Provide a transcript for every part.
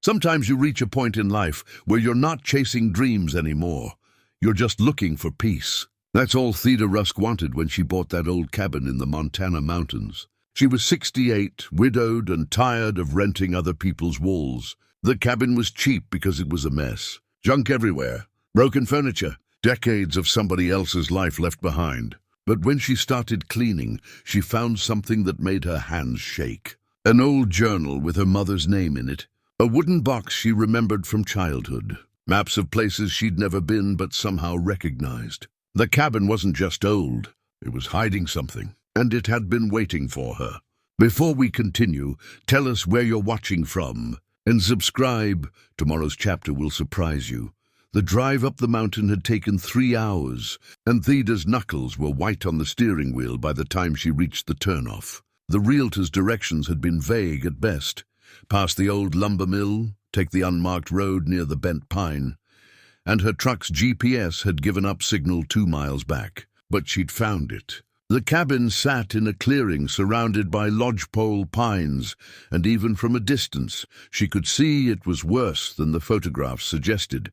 Sometimes you reach a point in life where you're not chasing dreams anymore. You're just looking for peace. That's all Theda Rusk wanted when she bought that old cabin in the Montana mountains. She was 68, widowed and tired of renting other people's walls. The cabin was cheap because it was a mess. Junk everywhere, broken furniture, decades of somebody else's life left behind. But when she started cleaning, she found something that made her hands shake. An old journal with her mother's name in it. A wooden box she remembered from childhood. Maps of places she'd never been but somehow recognized. The cabin wasn't just old, it was hiding something, and it had been waiting for her. Before we continue, tell us where you're watching from, and subscribe. Tomorrow's chapter will surprise you. The drive up the mountain had taken 3 hours, and Theda's knuckles were white on the steering wheel by the time she reached the turnoff. The realtor's directions had been vague at best. Past the old lumber mill, take the unmarked road near the bent pine, and her truck's GPS had given up signal 2 miles back. But she'd found it. The cabin sat in a clearing surrounded by lodgepole pines, and even from a distance she could see it was worse than the photographs suggested.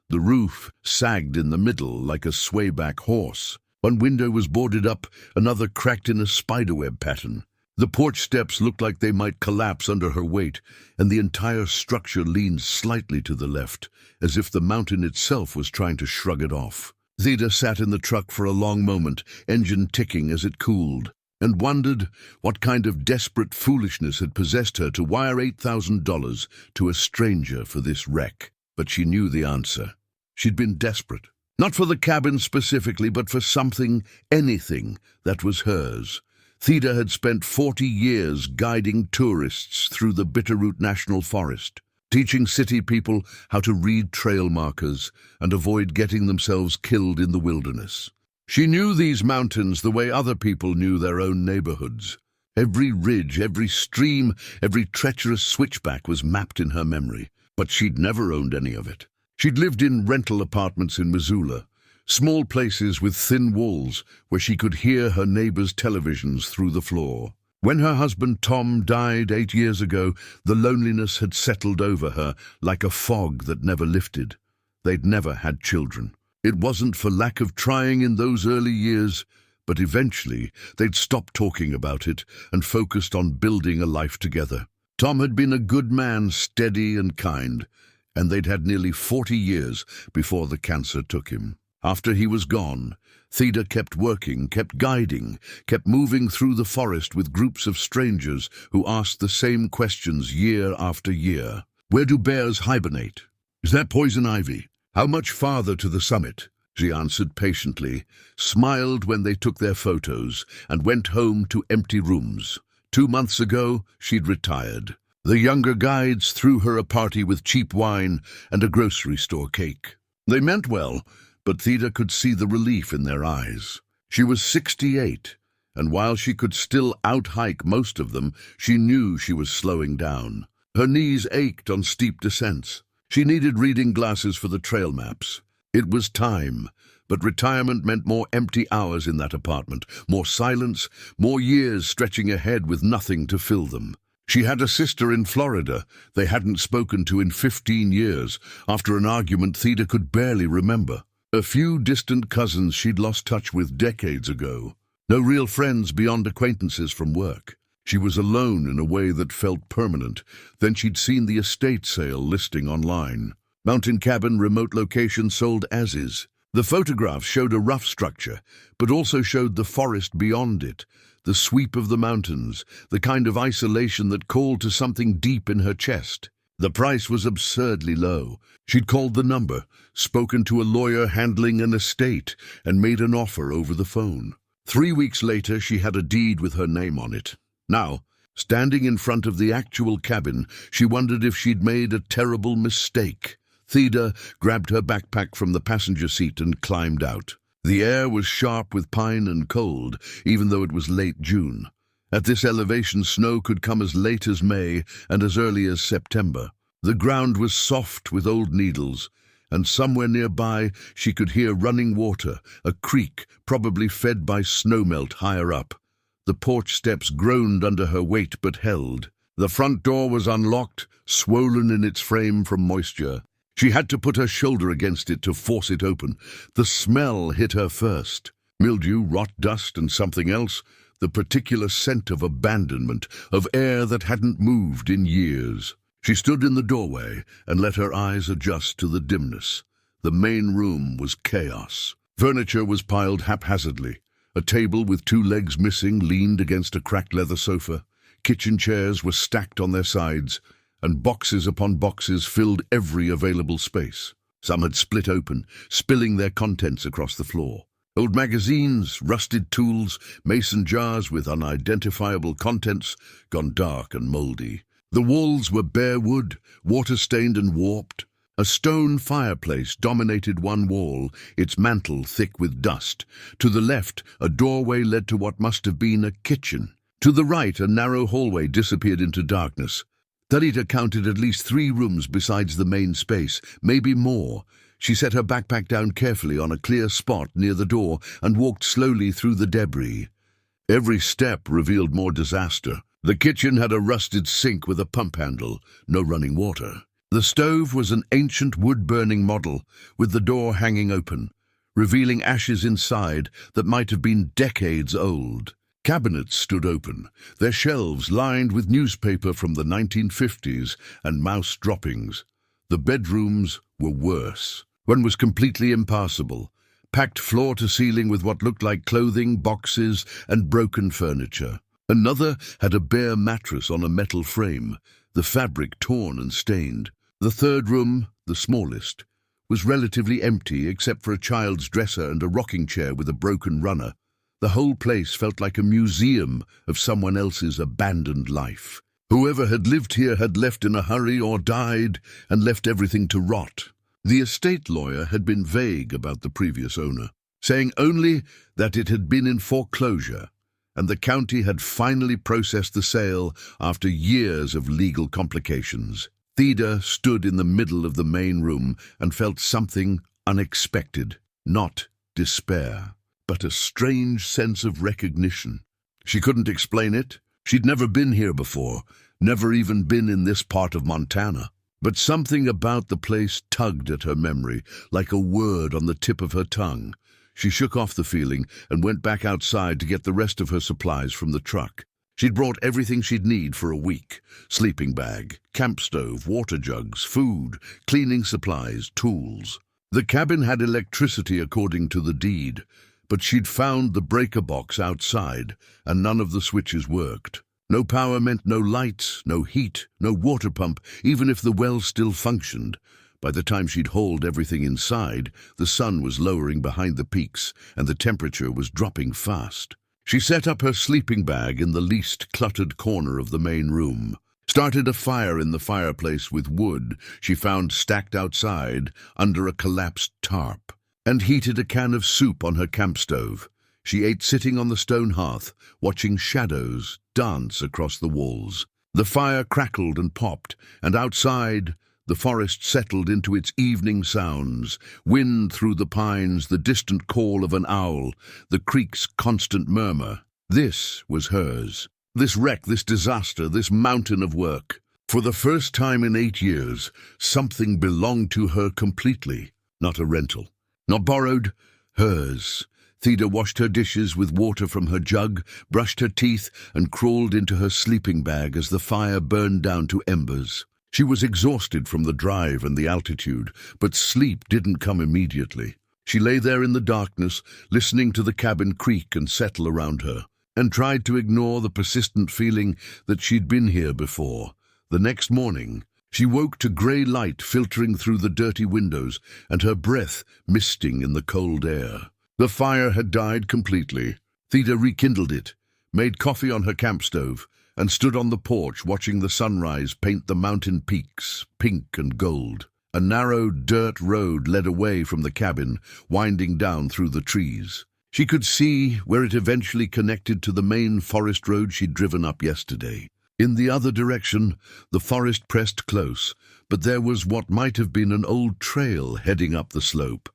The roof sagged in the middle like a swayback horse. One window was boarded up, another cracked in a spiderweb pattern. The porch steps looked like they might collapse under her weight, and the entire structure leaned slightly to the left, as if the mountain itself was trying to shrug it off. Theda sat in the truck for a long moment, engine ticking as it cooled, and wondered what kind of desperate foolishness had possessed her to wire $8,000 to a stranger for this wreck. But she knew the answer. She'd been desperate. Not for the cabin specifically, but for something, anything, that was hers. Theda had spent 40 years guiding tourists through the Bitterroot National Forest, teaching city people how to read trail markers and avoid getting themselves killed in the wilderness. She knew these mountains the way other people knew their own neighborhoods. Every ridge, every stream, every treacherous switchback was mapped in her memory, but she'd never owned any of it. She'd lived in rental apartments in Missoula, small places with thin walls where she could hear her neighbors' televisions through the floor. When her husband Tom died 8 years ago, the loneliness had settled over her like a fog that never lifted. They'd never had children. It wasn't for lack of trying in those early years, but eventually they'd stopped talking about it and focused on building a life together. Tom had been a good man, steady and kind, and they'd had nearly 40 years before the cancer took him. After he was gone, Theda kept working, kept guiding, kept moving through the forest with groups of strangers who asked the same questions year after year. Where do bears hibernate? Is that poison ivy? How much farther to the summit? She answered patiently, smiled when they took their photos, and went home to empty rooms. 2 months ago, she'd retired. The younger guides threw her a party with cheap wine and a grocery store cake. They meant well, but Theda could see the relief in their eyes. She was 68, and while she could still out-hike most of them, she knew she was slowing down. Her knees ached on steep descents. She needed reading glasses for the trail maps. It was time, but retirement meant more empty hours in that apartment, more silence, more years stretching ahead with nothing to fill them. She had a sister in Florida they hadn't spoken to in 15 years, after an argument Theda could barely remember. A few distant cousins she'd lost touch with decades ago. No real friends beyond acquaintances from work. She was alone in a way that felt permanent. Then she'd seen the estate sale listing online. Mountain cabin, remote location, sold as is. The photographs showed a rough structure, but also showed the forest beyond it, the sweep of the mountains, the kind of isolation that called to something deep in her chest. The price was absurdly low. She'd called the number, spoken to a lawyer handling an estate, and made an offer over the phone. 3 weeks later, she had a deed with her name on it. Now, standing in front of the actual cabin, she wondered if she'd made a terrible mistake. Theda grabbed her backpack from the passenger seat and climbed out. The air was sharp with pine and cold, even though it was late June. At this elevation, snow could come as late as May and as early as September. The ground was soft with old needles, and somewhere nearby she could hear running water, a creek probably fed by snowmelt higher up. The porch steps groaned under her weight but held. The front door was unlocked, swollen in its frame from moisture. She had to put her shoulder against it to force it open. The smell hit her first. Mildew, rot dust, and something else. The particular scent of abandonment, of air that hadn't moved in years. She stood in the doorway and let her eyes adjust to the dimness. The main room was chaos. Furniture was piled haphazardly. A table with 2 legs missing leaned against a cracked leather sofa. Kitchen chairs were stacked on their sides, and boxes upon boxes filled every available space. Some had split open, spilling their contents across the floor. Old magazines, rusted tools, mason jars with unidentifiable contents, gone dark and mouldy. The walls were bare wood, water-stained and warped. A stone fireplace dominated one wall, its mantle thick with dust. To the left, a doorway led to what must have been a kitchen. To the right, a narrow hallway disappeared into darkness. Theda counted at least 3 rooms besides the main space, maybe more. She set her backpack down carefully on a clear spot near the door and walked slowly through the debris. Every step revealed more disaster. The kitchen had a rusted sink with a pump handle, no running water. The stove was an ancient wood-burning model, with the door hanging open, revealing ashes inside that might have been decades old. Cabinets stood open, their shelves lined with newspaper from the 1950s and mouse droppings. The bedrooms were worse. One was completely impassable, packed floor to ceiling with what looked like clothing, boxes, and broken furniture. Another had a bare mattress on a metal frame, the fabric torn and stained. The third room, the smallest, was relatively empty except for a child's dresser and a rocking chair with a broken runner. The whole place felt like a museum of someone else's abandoned life. Whoever had lived here had left in a hurry or died and left everything to rot. The estate lawyer had been vague about the previous owner, saying only that it had been in foreclosure, and the county had finally processed the sale after years of legal complications. Theda stood in the middle of the main room and felt something unexpected, not despair, but a strange sense of recognition. She couldn't explain it. She'd never been here before, never even been in this part of Montana. But something about the place tugged at her memory, like a word on the tip of her tongue. She shook off the feeling and went back outside to get the rest of her supplies from the truck. She'd brought everything she'd need for a week: sleeping bag, camp stove, water jugs, food, cleaning supplies, tools. The cabin had electricity according to the deed, but she'd found the breaker box outside, and none of the switches worked. No power meant no lights, no heat, no water pump, even if the well still functioned. By the time she'd hauled everything inside, the sun was lowering behind the peaks, and the temperature was dropping fast. She set up her sleeping bag in the least cluttered corner of the main room, started a fire in the fireplace with wood she found stacked outside under a collapsed tarp, and heated a can of soup on her camp stove. She ate sitting on the stone hearth, watching shadows dance across the walls. The fire crackled and popped, and outside, the forest settled into its evening sounds: wind through the pines, the distant call of an owl, the creek's constant murmur. This was hers. This wreck, this disaster, this mountain of work. For the first time in 8 years, something belonged to her completely. Not a rental, not borrowed, hers. Theda washed her dishes with water from her jug, brushed her teeth, and crawled into her sleeping bag as the fire burned down to embers. She was exhausted from the drive and the altitude, but sleep didn't come immediately. She lay there in the darkness, listening to the cabin creak and settle around her, and tried to ignore the persistent feeling that she'd been here before. The next morning, she woke to grey light filtering through the dirty windows and her breath misting in the cold air. The fire had died completely. Theda rekindled it, made coffee on her camp stove, and stood on the porch watching the sunrise paint the mountain peaks pink and gold. A narrow dirt road led away from the cabin, winding down through the trees. She could see where it eventually connected to the main forest road she'd driven up yesterday. In the other direction, the forest pressed close, but there was what might have been an old trail heading up the slope.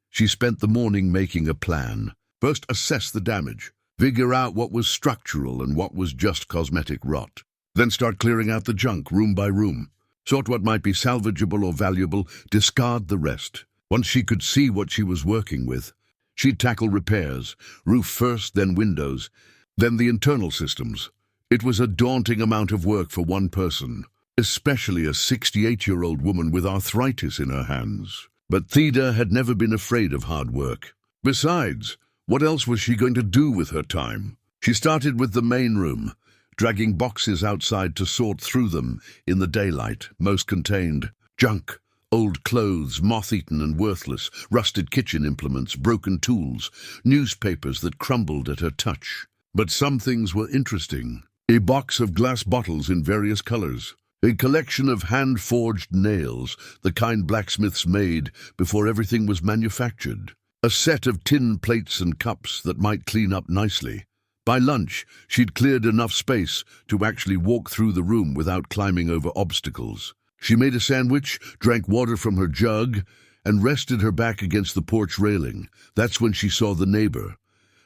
She spent the morning making a plan. First, assess the damage. Figure out what was structural and what was just cosmetic rot. Then start clearing out the junk room by room. Sort what might be salvageable or valuable, discard the rest. Once she could see what she was working with, she'd tackle repairs, roof first, then windows, then the internal systems. It was a daunting amount of work for one person, especially a 68-year-old woman with arthritis in her hands. But Theda had never been afraid of hard work. Besides, what else was she going to do with her time? She started with the main room, dragging boxes outside to sort through them in the daylight. Most contained junk, old clothes, moth-eaten and worthless, rusted kitchen implements, broken tools, newspapers that crumbled at her touch. But some things were interesting. A box of glass bottles in various colors. A collection of hand-forged nails, the kind blacksmiths made before everything was manufactured. A set of tin plates and cups that might clean up nicely. By lunch, she'd cleared enough space to actually walk through the room without climbing over obstacles. She made a sandwich, drank water from her jug, and rested her back against the porch railing. That's when she saw the neighbor.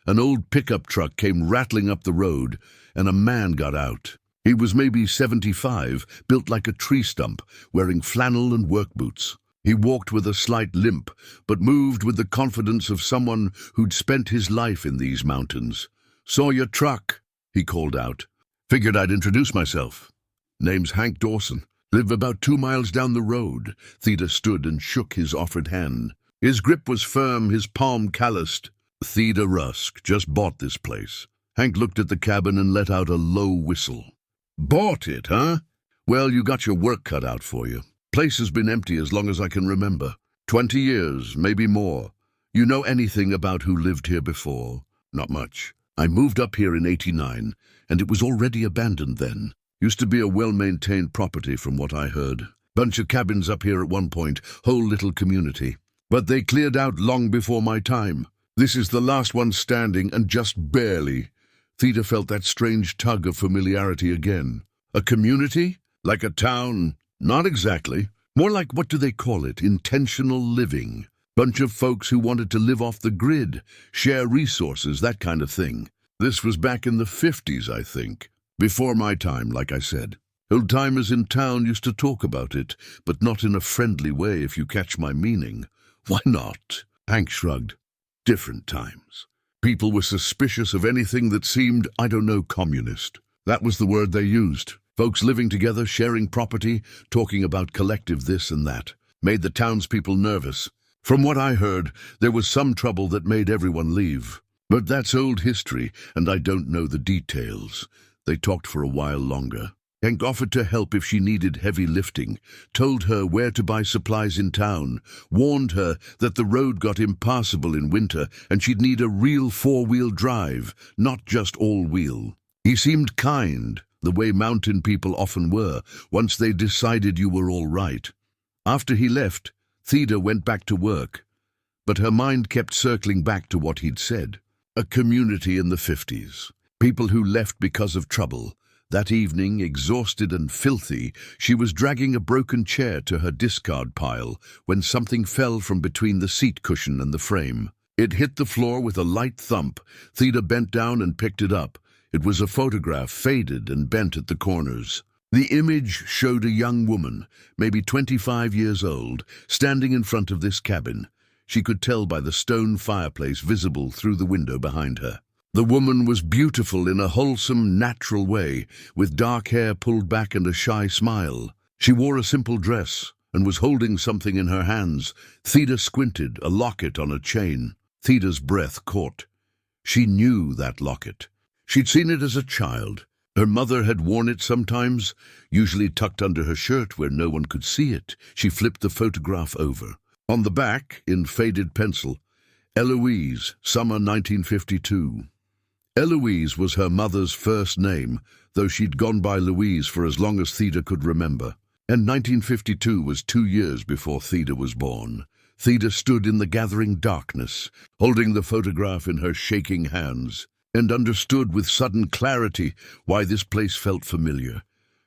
An old pickup truck came rattling up the road, and a man got out. He was maybe 75, built like a tree stump, wearing flannel and work boots. He walked with a slight limp, but moved with the confidence of someone who'd spent his life in these mountains. "Saw your truck," he called out. "Figured I'd introduce myself. Name's Hank Dawson. Live about 2 miles down the road." Theda stood and shook his offered hand. His grip was firm, his palm calloused. "Theda Rusk. Just bought this place." Hank looked at the cabin and let out a low whistle. "Bought it, huh? Well, you got your work cut out for you. Place has been empty as long as I can remember. 20 years, maybe more. You know anything about who lived here before?" "Not much. I moved up here in '89, and it was already abandoned then. Used to be a well-maintained property from what I heard. Bunch of cabins up here at one point, whole little community. But they cleared out long before my time. This is the last one standing, and just barely." Theda felt that strange tug of familiarity again. "A community? Like a town?" "Not exactly. More like, what do they call it? Intentional living. Bunch of folks who wanted to live off the grid, share resources, that kind of thing. This was back in the '50s, I think. Before my time, like I said. Old-timers in town used to talk about it, but not in a friendly way, if you catch my meaning." "Why not?" Hank shrugged. "Different times. People were suspicious of anything that seemed, I don't know, communist. That was the word they used. Folks living together, sharing property, talking about collective this and that. Made the townspeople nervous. From what I heard, there was some trouble that made everyone leave. But that's old history, and I don't know the details." They talked for a while longer. Hank offered to help if she needed heavy lifting, told her where to buy supplies in town, warned her that the road got impassable in winter and she'd need a real 4-wheel drive, not just all-wheel. He seemed kind, the way mountain people often were, once they decided you were all right. After he left, Theda went back to work, but her mind kept circling back to what he'd said. A community in the '50s. People who left because of trouble. That evening, exhausted and filthy, she was dragging a broken chair to her discard pile when something fell from between the seat cushion and the frame. It hit the floor with a light thump. Theda bent down and picked it up. It was a photograph, faded and bent at the corners. The image showed a young woman, maybe 25 years old, standing in front of this cabin. She could tell by the stone fireplace visible through the window behind her. The woman was beautiful in a wholesome, natural way, with dark hair pulled back and a shy smile. She wore a simple dress and was holding something in her hands. Theda squinted, a locket on a chain. Theda's breath caught. She knew that locket. She'd seen it as a child. Her mother had worn it sometimes, usually tucked under her shirt where no one could see it. She flipped the photograph over. On the back, in faded pencil, Eloise, summer 1952. Eloise was her mother's first name, though she'd gone by Louise for as long as Theda could remember. And 1952 was 2 years before Theda was born. Theda stood in the gathering darkness, holding the photograph in her shaking hands, and understood with sudden clarity why this place felt familiar.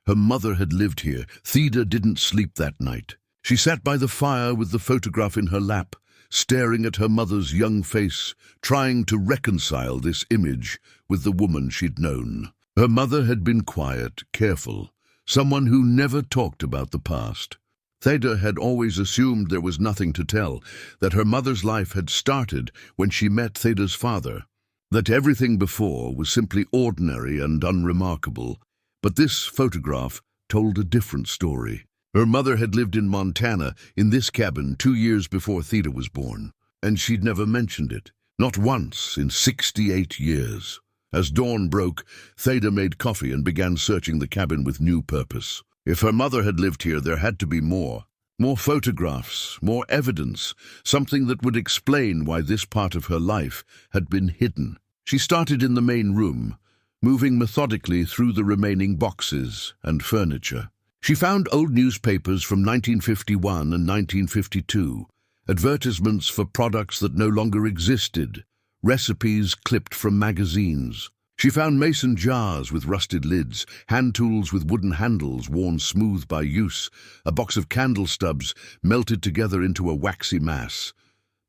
Her mother had lived here. Theda didn't sleep that night. She sat by the fire with the photograph in her lap, staring at her mother's young face, trying to reconcile this image with the woman she'd known. Her mother had been quiet, careful, someone who never talked about the past. Theda had always assumed there was nothing to tell, that her mother's life had started when she met Theda's father, that everything before was simply ordinary and unremarkable. But this photograph told a different story. Her mother had lived in Montana, in this cabin, 2 years before Theda was born, and she'd never mentioned it, not once in 68 years. As dawn broke, Theda made coffee and began searching the cabin with new purpose. If her mother had lived here, there had to be more. More photographs, more evidence, something that would explain why this part of her life had been hidden. She started in the main room, moving methodically through the remaining boxes and furniture. She found old newspapers from 1951 and 1952, advertisements for products that no longer existed, recipes clipped from magazines. She found mason jars with rusted lids, hand tools with wooden handles worn smooth by use, a box of candle stubs melted together into a waxy mass.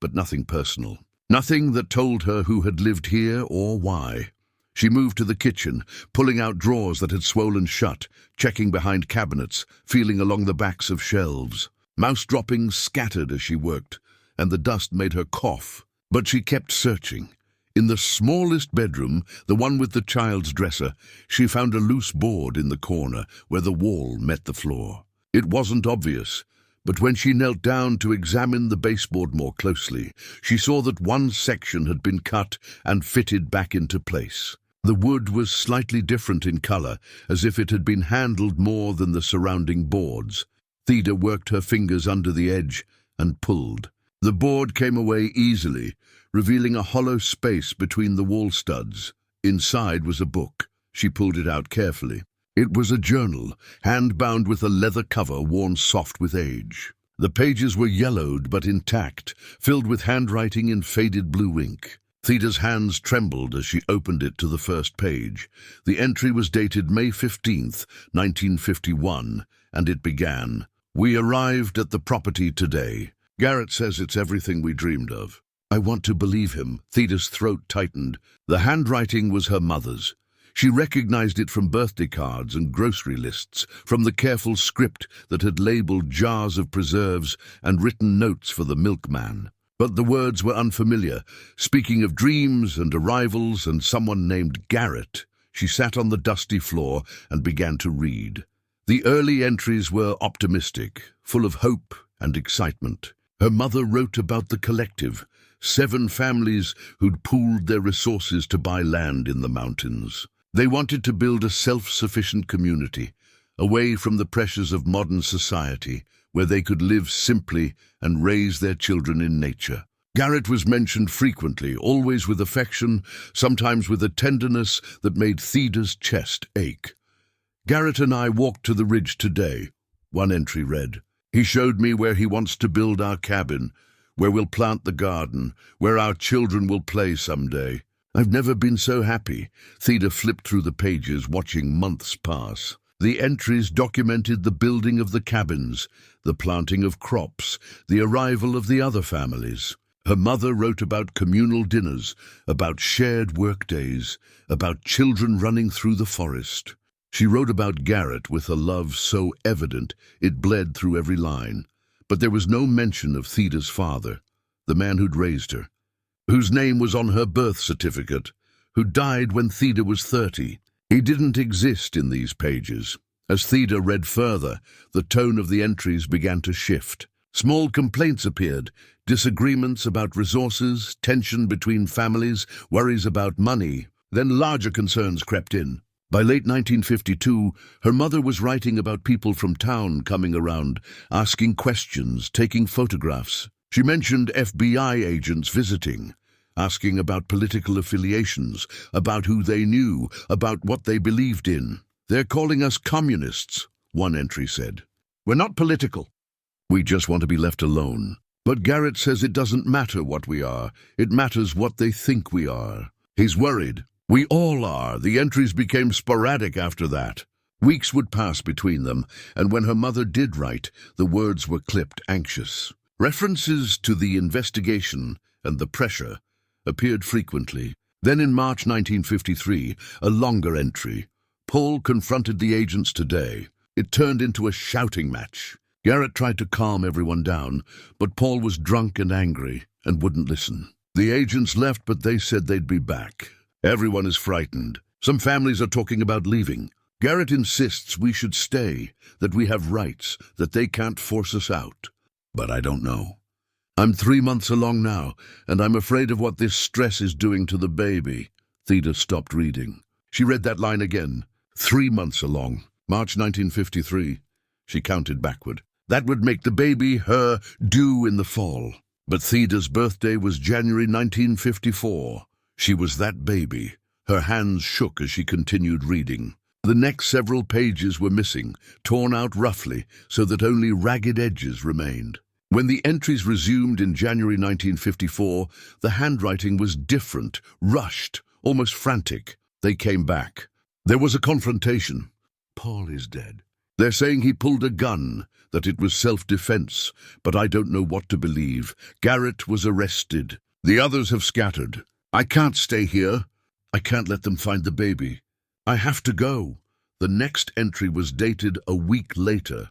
But nothing personal. Nothing that told her who had lived here or why. She moved to the kitchen, pulling out drawers that had swollen shut, checking behind cabinets, feeling along the backs of shelves. Mouse droppings scattered as she worked, and the dust made her cough. But she kept searching. In the smallest bedroom, the one with the child's dresser, she found a loose board in the corner where the wall met the floor. It wasn't obvious, but when she knelt down to examine the baseboard more closely, she saw that one section had been cut and fitted back into place. The wood was slightly different in color, as if it had been handled more than the surrounding boards. Theda worked her fingers under the edge and pulled. The board came away easily, revealing a hollow space between the wall studs. Inside was a book. She pulled it out carefully. It was a journal, hand-bound with a leather cover worn soft with age. The pages were yellowed but intact, filled with handwriting in faded blue ink. Theda's hands trembled as she opened it to the first page. The entry was dated May 15th, 1951, and it began, "We arrived at the property today. Garrett says it's everything we dreamed of." I want to believe him. Theda's throat tightened. The handwriting was her mother's. She recognized it from birthday cards and grocery lists, from the careful script that had labeled jars of preserves and written notes for the milkman. But the words were unfamiliar, speaking of dreams and arrivals and someone named Garrett. She sat on the dusty floor and began to read. The early entries were optimistic, full of hope and excitement. Her mother wrote about the collective, 7 families who'd pooled their resources to buy land in the mountains. They wanted to build a self-sufficient community, away from the pressures of modern society, where they could live simply and raise their children in nature. Garrett was mentioned frequently, always with affection, sometimes with a tenderness that made Theda's chest ache. "Garrett and I walked to the ridge today," one entry read. "He showed me where he wants to build our cabin, where we'll plant the garden, where our children will play someday. I've never been so happy." Theda flipped through the pages, watching months pass. The entries documented the building of the cabins, the planting of crops, the arrival of the other families. Her mother wrote about communal dinners, about shared workdays, about children running through the forest. She wrote about Garrett with a love so evident it bled through every line. But there was no mention of Theda's father, the man who'd raised her, whose name was on her birth certificate, who died when Theda was 30. He didn't exist in these pages. As Theda read further, the tone of the entries began to shift. Small complaints appeared, disagreements about resources, tension between families, worries about money. Then larger concerns crept in. By late 1952, her mother was writing about people from town coming around, asking questions, taking photographs. She mentioned FBI agents visiting, asking about political affiliations, about who they knew, about what they believed in. "They're calling us communists," one entry said. "We're not political. We just want to be left alone. But Garrett says it doesn't matter what we are. It matters what they think we are. He's worried. We all are." The entries became sporadic after that. Weeks would pass between them, and when her mother did write, the words were clipped anxious. References to the investigation and the pressure appeared frequently. Then in March 1953, a longer entry. "Paul confronted the agents today. It turned into a shouting match. Garrett tried to calm everyone down, but Paul was drunk and angry and wouldn't listen. The agents left, but they said they'd be back. Everyone is frightened. Some families are talking about leaving. Garrett insists we should stay, that we have rights, that they can't force us out. But I don't know. I'm 3 months along now, and I'm afraid of what this stress is doing to the baby. Theda stopped reading. She read that line again. 3 months along. March 1953. She counted backward. That would make the baby her due in the fall. But Theda's birthday was January 1954. She was that baby. Her hands shook as she continued reading. The next several pages were missing, torn out roughly, so that only ragged edges remained. When the entries resumed in January 1954, the handwriting was different, rushed, almost frantic. They came back. There was a confrontation. Paul is dead. They're saying he pulled a gun, that it was self-defense, but I don't know what to believe. Garrett was arrested. The others have scattered. I can't stay here. I can't let them find the baby. I have to go. The next entry was dated a week later.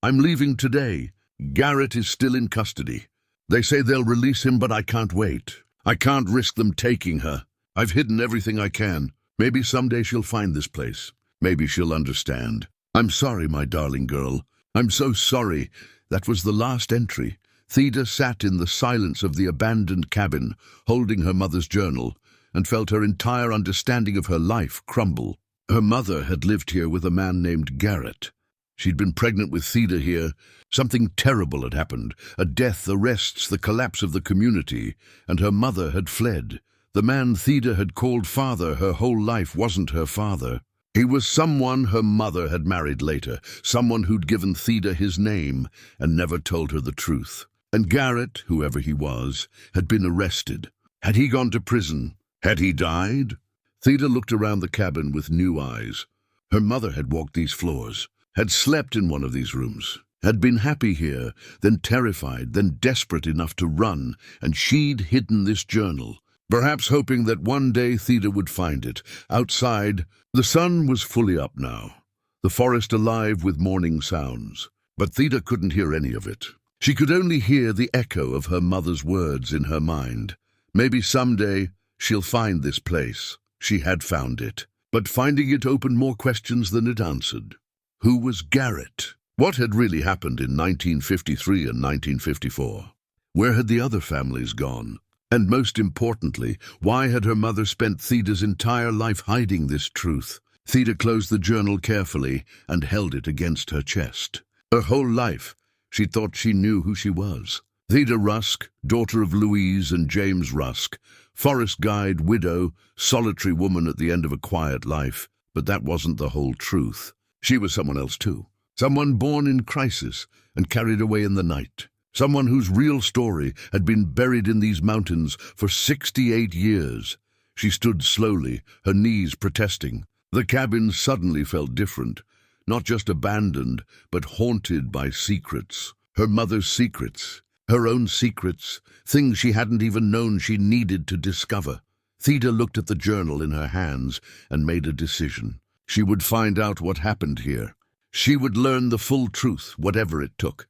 I'm leaving today. Garrett is still in custody. They say they'll release him, but I can't wait. I can't risk them taking her. I've hidden everything I can. Maybe someday she'll find this place. Maybe she'll understand. I'm sorry, my darling girl. I'm so sorry. That was the last entry. Theda sat in the silence of the abandoned cabin, holding her mother's journal, and felt her entire understanding of her life crumble. Her mother had lived here with a man named Garrett. She'd been pregnant with Theda here. Something terrible had happened. A death, arrests, the collapse of the community, and her mother had fled. The man Theda had called father her whole life wasn't her father. He was someone her mother had married later, someone who'd given Theda his name and never told her the truth. And Garrett, whoever he was, had been arrested. Had he gone to prison? Had he died? Theda looked around the cabin with new eyes. Her mother had walked these floors, had slept in one of these rooms, had been happy here, then terrified, then desperate enough to run, and she'd hidden this journal, perhaps hoping that one day Theda would find it. Outside, the sun was fully up now, the forest alive with morning sounds. But Theda couldn't hear any of it. She could only hear the echo of her mother's words in her mind. Maybe someday she'll find this place. She had found it. But finding it opened more questions than it answered. Who was Garrett? What had really happened in 1953 and 1954? Where had the other families gone? And most importantly, why had her mother spent Theda's entire life hiding this truth? Theda closed the journal carefully and held it against her chest. Her whole life, she thought she knew who she was. Theda Rusk, daughter of Louise and James Rusk, forest guide, widow, solitary woman at the end of a quiet life. But that wasn't the whole truth. She was someone else too. Someone born in crisis and carried away in the night. Someone whose real story had been buried in these mountains for 68 years. She stood slowly, her knees protesting. The cabin suddenly felt different. Not just abandoned, but haunted by secrets. Her mother's secrets. Her own secrets. Things she hadn't even known she needed to discover. Theda looked at the journal in her hands and made a decision. She would find out what happened here. She would learn the full truth, whatever it took.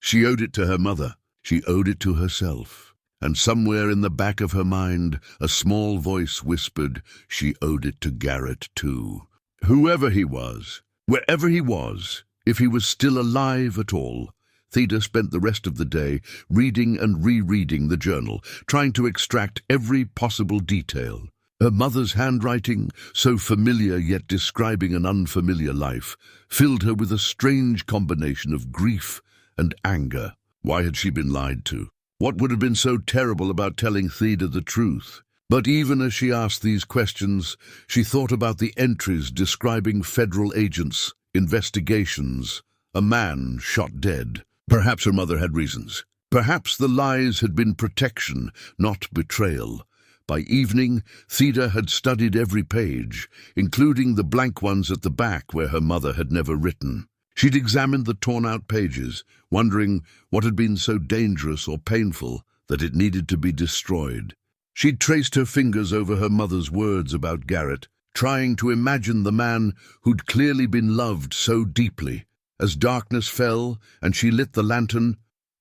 She owed it to her mother. She owed it to herself. And somewhere in the back of her mind, a small voice whispered she owed it to Garrett too. Whoever he was, wherever he was, if he was still alive at all, Theda spent the rest of the day reading and rereading the journal, trying to extract every possible detail. Her mother's handwriting, so familiar yet describing an unfamiliar life, filled her with a strange combination of grief and anger. Why had she been lied to? What would have been so terrible about telling Theda the truth? But even as she asked these questions, she thought about the entries describing federal agents, investigations, a man shot dead. Perhaps her mother had reasons. Perhaps the lies had been protection, not betrayal. By evening, Theda had studied every page, including the blank ones at the back where her mother had never written. She'd examined the torn-out pages, wondering what had been so dangerous or painful that it needed to be destroyed. She'd traced her fingers over her mother's words about Garrett, trying to imagine the man who'd clearly been loved so deeply. As darkness fell and she lit the lantern,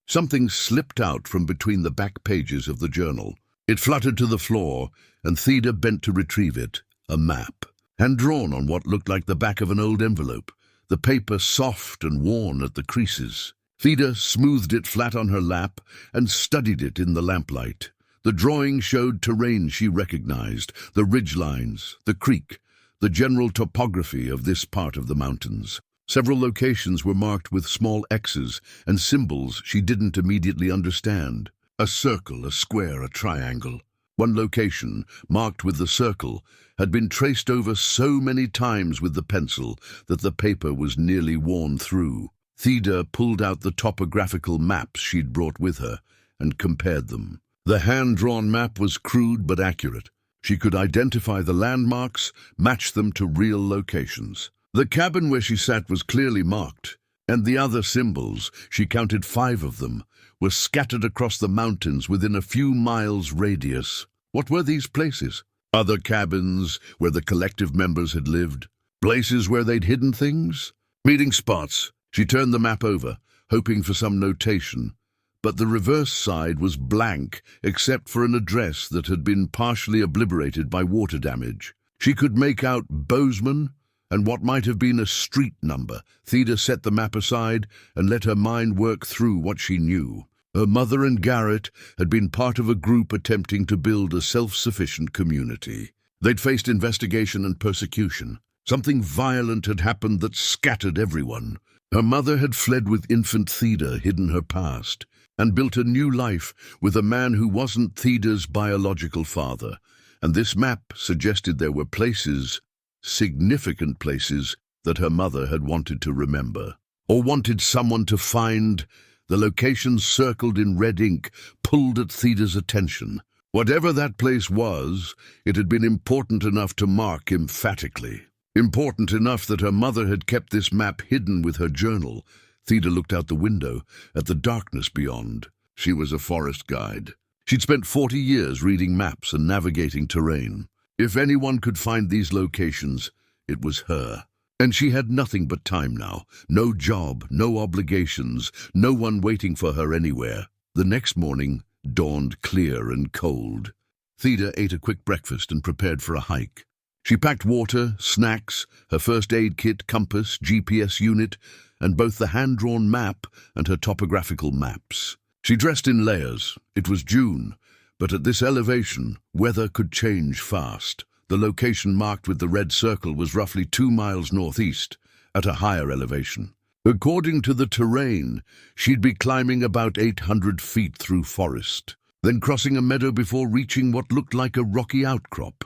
something slipped out from between the back pages of the journal. It fluttered to the floor, and Theda bent to retrieve it. A map, hand-drawn on what looked like the back of an old envelope, the paper soft and worn at the creases. Theda smoothed it flat on her lap and studied it in the lamplight. The drawing showed terrain she recognized, the ridgelines, the creek, the general topography of this part of the mountains. Several locations were marked with small X's and symbols she didn't immediately understand. A circle, a square, a triangle. One location, marked with the circle, had been traced over so many times with the pencil that the paper was nearly worn through. Theda pulled out the topographical maps she'd brought with her and compared them. The hand-drawn map was crude but accurate. She could identify the landmarks, match them to real locations. The cabin where she sat was clearly marked, and the other symbols, she counted 5 of them, were scattered across the mountains within a few miles radius. What were these places? Other cabins where the collective members had lived? Places where they'd hidden things? Meeting spots. She turned the map over, hoping for some notation, but the reverse side was blank except for an address that had been partially obliterated by water damage. She could make out Bozeman and what might have been a street number. Theda set the map aside and let her mind work through what she knew. Her mother and Garrett had been part of a group attempting to build a self-sufficient community. They'd faced investigation and persecution. Something violent had happened that scattered everyone. Her mother had fled with infant Theda, hidden her past, and built a new life with a man who wasn't Theda's biological father. And this map suggested there were places, significant places, that her mother had wanted to remember, or wanted someone to find. The locations circled in red ink pulled at Theda's attention. Whatever that place was, it had been important enough to mark emphatically. Important enough that her mother had kept this map hidden with her journal. Theda looked out the window at the darkness beyond. She was a forest guide. She'd spent 40 years reading maps and navigating terrain. If anyone could find these locations, it was her. And she had nothing but time now. No job, no obligations, no one waiting for her anywhere. The next morning dawned clear and cold. Theda ate a quick breakfast and prepared for a hike. She packed water, snacks, her first aid kit, compass, GPS unit, and both the hand-drawn map and her topographical maps. She dressed in layers. It was June, but at this elevation, weather could change fast. The location marked with the red circle was roughly 2 miles northeast, at a higher elevation. According to the terrain, she'd be climbing about 800 feet through forest, then crossing a meadow before reaching what looked like a rocky outcrop.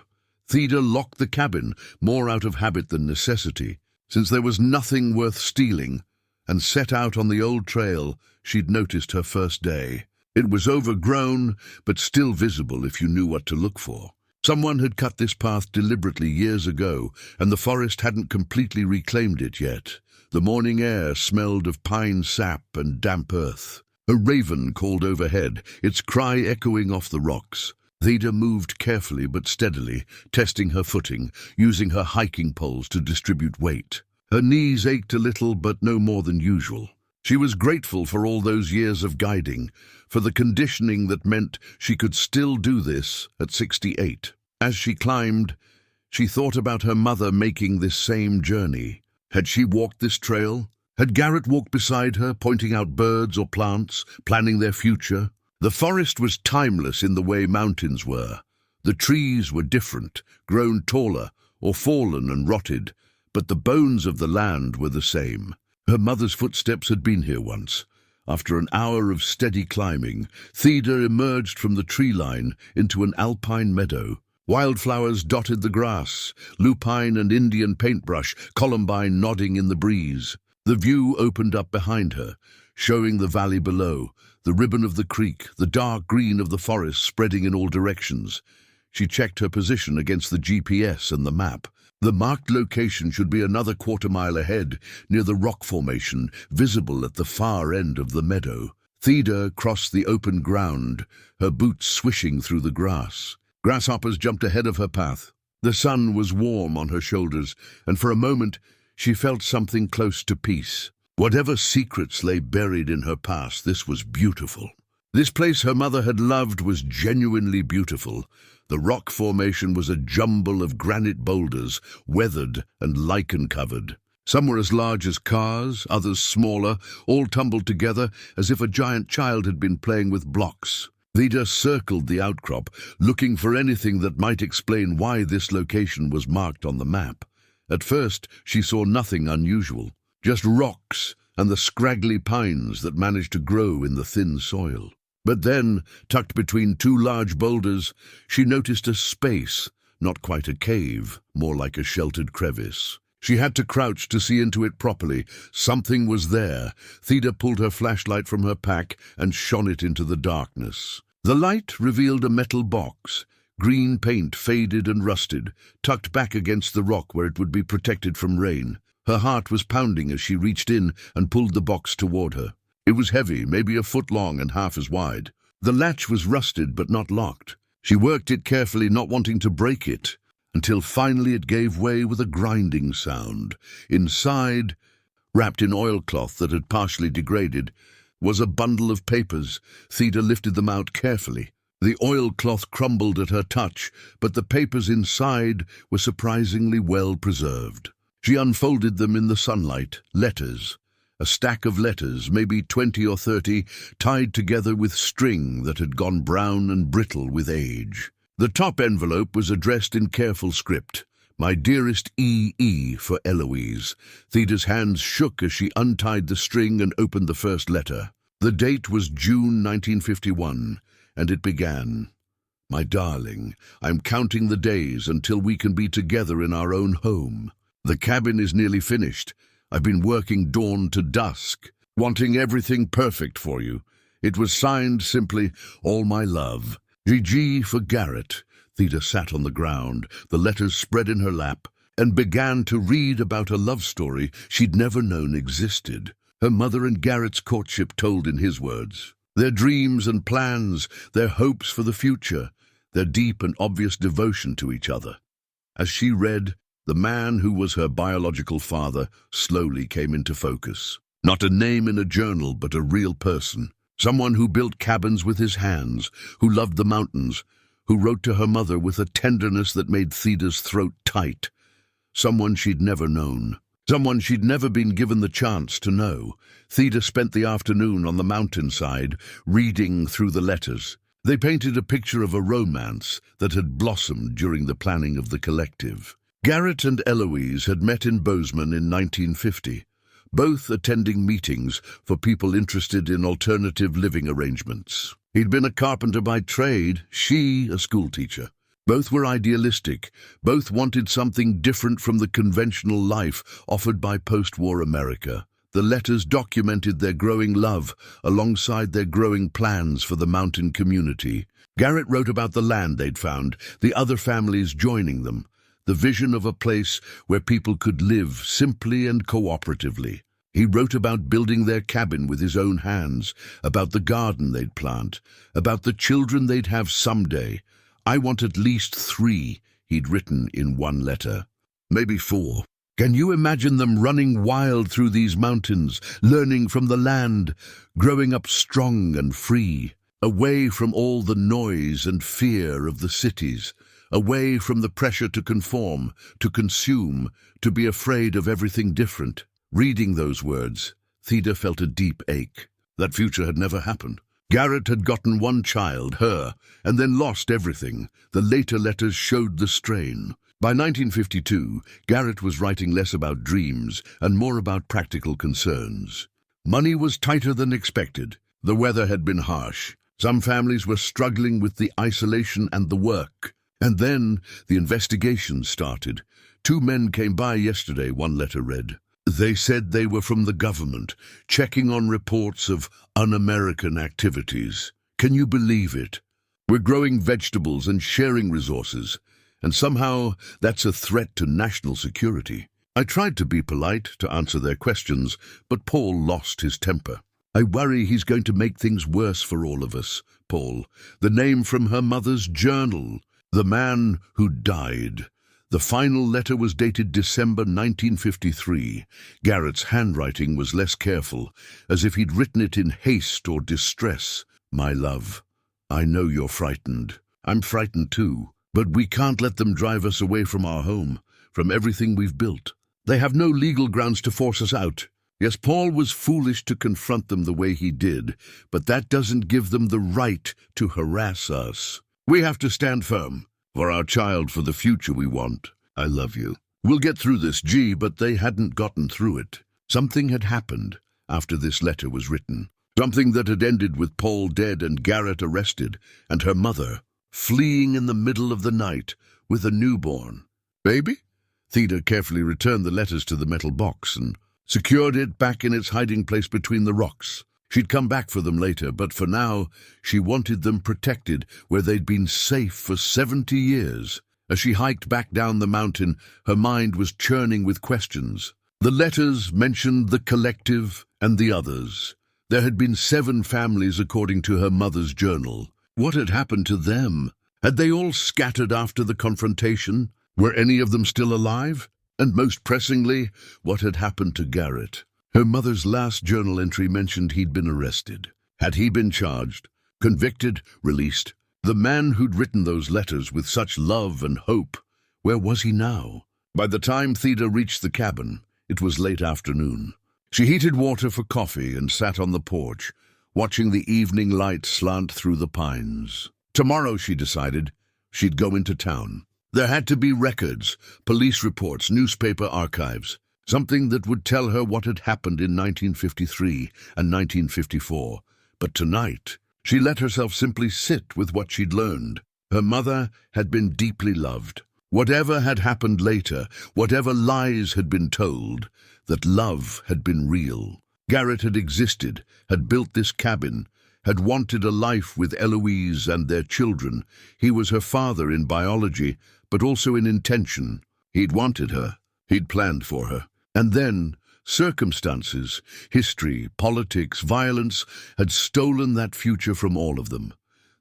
Theda locked the cabin, more out of habit than necessity, since there was nothing worth stealing, and set out on the old trail she'd noticed her first day. It was overgrown, but still visible if you knew what to look for. Someone had cut this path deliberately years ago, and the forest hadn't completely reclaimed it yet. The morning air smelled of pine sap and damp earth. A raven called overhead, its cry echoing off the rocks. Theda moved carefully but steadily, testing her footing, using her hiking poles to distribute weight. Her knees ached a little, but no more than usual. She was grateful for all those years of guiding, for the conditioning that meant she could still do this at 68. As she climbed, she thought about her mother making this same journey. Had she walked this trail? Had Garrett walked beside her, pointing out birds or plants, planning their future? The forest was timeless in the way mountains were. The trees were different, grown taller, or fallen and rotted, but the bones of the land were the same. Her mother's footsteps had been here once. After an hour of steady climbing, Theda emerged from the tree line into an alpine meadow. Wildflowers dotted the grass, lupine and Indian paintbrush, columbine nodding in the breeze. The view opened up behind her, showing the valley below, the ribbon of the creek, the dark green of the forest spreading in all directions. She checked her position against the GPS and the map. The marked location should be another quarter-mile ahead, near the rock formation, visible at the far end of the meadow. Theda crossed the open ground, her boots swishing through the grass. Grasshoppers jumped ahead of her path. The sun was warm on her shoulders, and for a moment she felt something close to peace. Whatever secrets lay buried in her past, this was beautiful. This place her mother had loved was genuinely beautiful. The rock formation was a jumble of granite boulders, weathered and lichen-covered. Some were as large as cars, others smaller, all tumbled together as if a giant child had been playing with blocks. Theda circled the outcrop, looking for anything that might explain why this location was marked on the map. At first, she saw nothing unusual, just rocks and the scraggly pines that managed to grow in the thin soil. But then, tucked between two large boulders, she noticed a space, not quite a cave, more like a sheltered crevice. She had to crouch to see into it properly. Something was there. Theda pulled her flashlight from her pack and shone it into the darkness. The light revealed a metal box, green paint faded and rusted, tucked back against the rock where it would be protected from rain. Her heart was pounding as she reached in and pulled the box toward her. It was heavy, maybe a foot long and half as wide. The latch was rusted but not locked. She worked it carefully, not wanting to break it, until finally it gave way with a grinding sound. Inside, wrapped in oilcloth that had partially degraded, was a bundle of papers. Theda lifted them out carefully. The oilcloth crumbled at her touch, but the papers inside were surprisingly well preserved. She unfolded them in the sunlight. Letters. A stack of letters, maybe 20 or 30, tied together with string that had gone brown and brittle with age. The top envelope was addressed in careful script. My dearest E.E. for Eloise. Theda's hands shook as she untied the string and opened the first letter. The date was June 1951, and it began. My darling, I'm counting the days until we can be together in our own home. The cabin is nearly finished. I've been working dawn to dusk, wanting everything perfect for you. It was signed simply, All My Love. G.G. for Garrett. Theda sat on the ground, the letters spread in her lap, and began to read about a love story she'd never known existed. Her mother and Garrett's courtship told in his words. Their dreams and plans, their hopes for the future, their deep and obvious devotion to each other. As she read, the man who was her biological father slowly came into focus. Not a name in a journal, but a real person. Someone who built cabins with his hands, who loved the mountains, who wrote to her mother with a tenderness that made Theda's throat tight. Someone she'd never known. Someone she'd never been given the chance to know. Theda spent the afternoon on the mountainside, reading through the letters. They painted a picture of a romance that had blossomed during the planning of the collective. Garrett and Eloise had met in Bozeman in 1950, both attending meetings for people interested in alternative living arrangements. He'd been a carpenter by trade, she a schoolteacher. Both were idealistic. Both wanted something different from the conventional life offered by post-war America. The letters documented their growing love alongside their growing plans for the mountain community. Garrett wrote about the land they'd found, the other families joining them, the vision of a place where people could live simply and cooperatively. He wrote about building their cabin with his own hands, about the garden they'd plant, about the children they'd have someday. I want at least 3, he'd written in one letter. Maybe 4. Can you imagine them running wild through these mountains, learning from the land, growing up strong and free, away from all the noise and fear of the cities, away from the pressure to conform, to consume, to be afraid of everything different? Reading those words, Theda felt a deep ache. That future had never happened. Garrett had gotten one child, her, and then lost everything. The later letters showed the strain. By 1952, Garrett was writing less about dreams and more about practical concerns. Money was tighter than expected. The weather had been harsh. Some families were struggling with the isolation and the work. And then the investigation started. 2 men came by yesterday, one letter read. They said they were from the government, checking on reports of un-American activities. Can you believe it? We're growing vegetables and sharing resources, and somehow that's a threat to national security. I tried to be polite to answer their questions, but Paul lost his temper. I worry he's going to make things worse for all of us, Paul. The name from her mother's journal. The man who died. The final letter was dated December 1953. Garrett's handwriting was less careful, as if he'd written it in haste or distress. My love, I know you're frightened. I'm frightened too, but we can't let them drive us away from our home, from everything we've built. They have no legal grounds to force us out. Yes, Paul was foolish to confront them the way he did, but that doesn't give them the right to harass us. We have to stand firm. For our child, for the future we want. I love you. We'll get through this, G, but they hadn't gotten through it. Something had happened after this letter was written. Something that had ended with Paul dead and Garrett arrested, and her mother fleeing in the middle of the night with a newborn. Baby? Theda carefully returned the letters to the metal box and secured it back in its hiding place between the rocks. She'd come back for them later, but for now, she wanted them protected where they'd been safe for 70 years. As she hiked back down the mountain, her mind was churning with questions. The letters mentioned the collective and the others. There had been 7 families according to her mother's journal. What had happened to them? Had they all scattered after the confrontation? Were any of them still alive? And most pressingly, what had happened to Garrett? Her mother's last journal entry mentioned he'd been arrested. Had he been charged, convicted, released? The man who'd written those letters with such love and hope, where was he now? By the time Theda reached the cabin, it was late afternoon. She heated water for coffee and sat on the porch, watching the evening light slant through the pines. Tomorrow, she decided, she'd go into town. There had to be records, police reports, newspaper archives. Something that would tell her what had happened in 1953 and 1954. But tonight, she let herself simply sit with what she'd learned. Her mother had been deeply loved. Whatever had happened later, whatever lies had been told, that love had been real. Garrett had existed, had built this cabin, had wanted a life with Eloise and their children. He was her father in biology, but also in intention. He'd wanted her. He'd planned for her. And then, circumstances, history, politics, violence had stolen that future from all of them.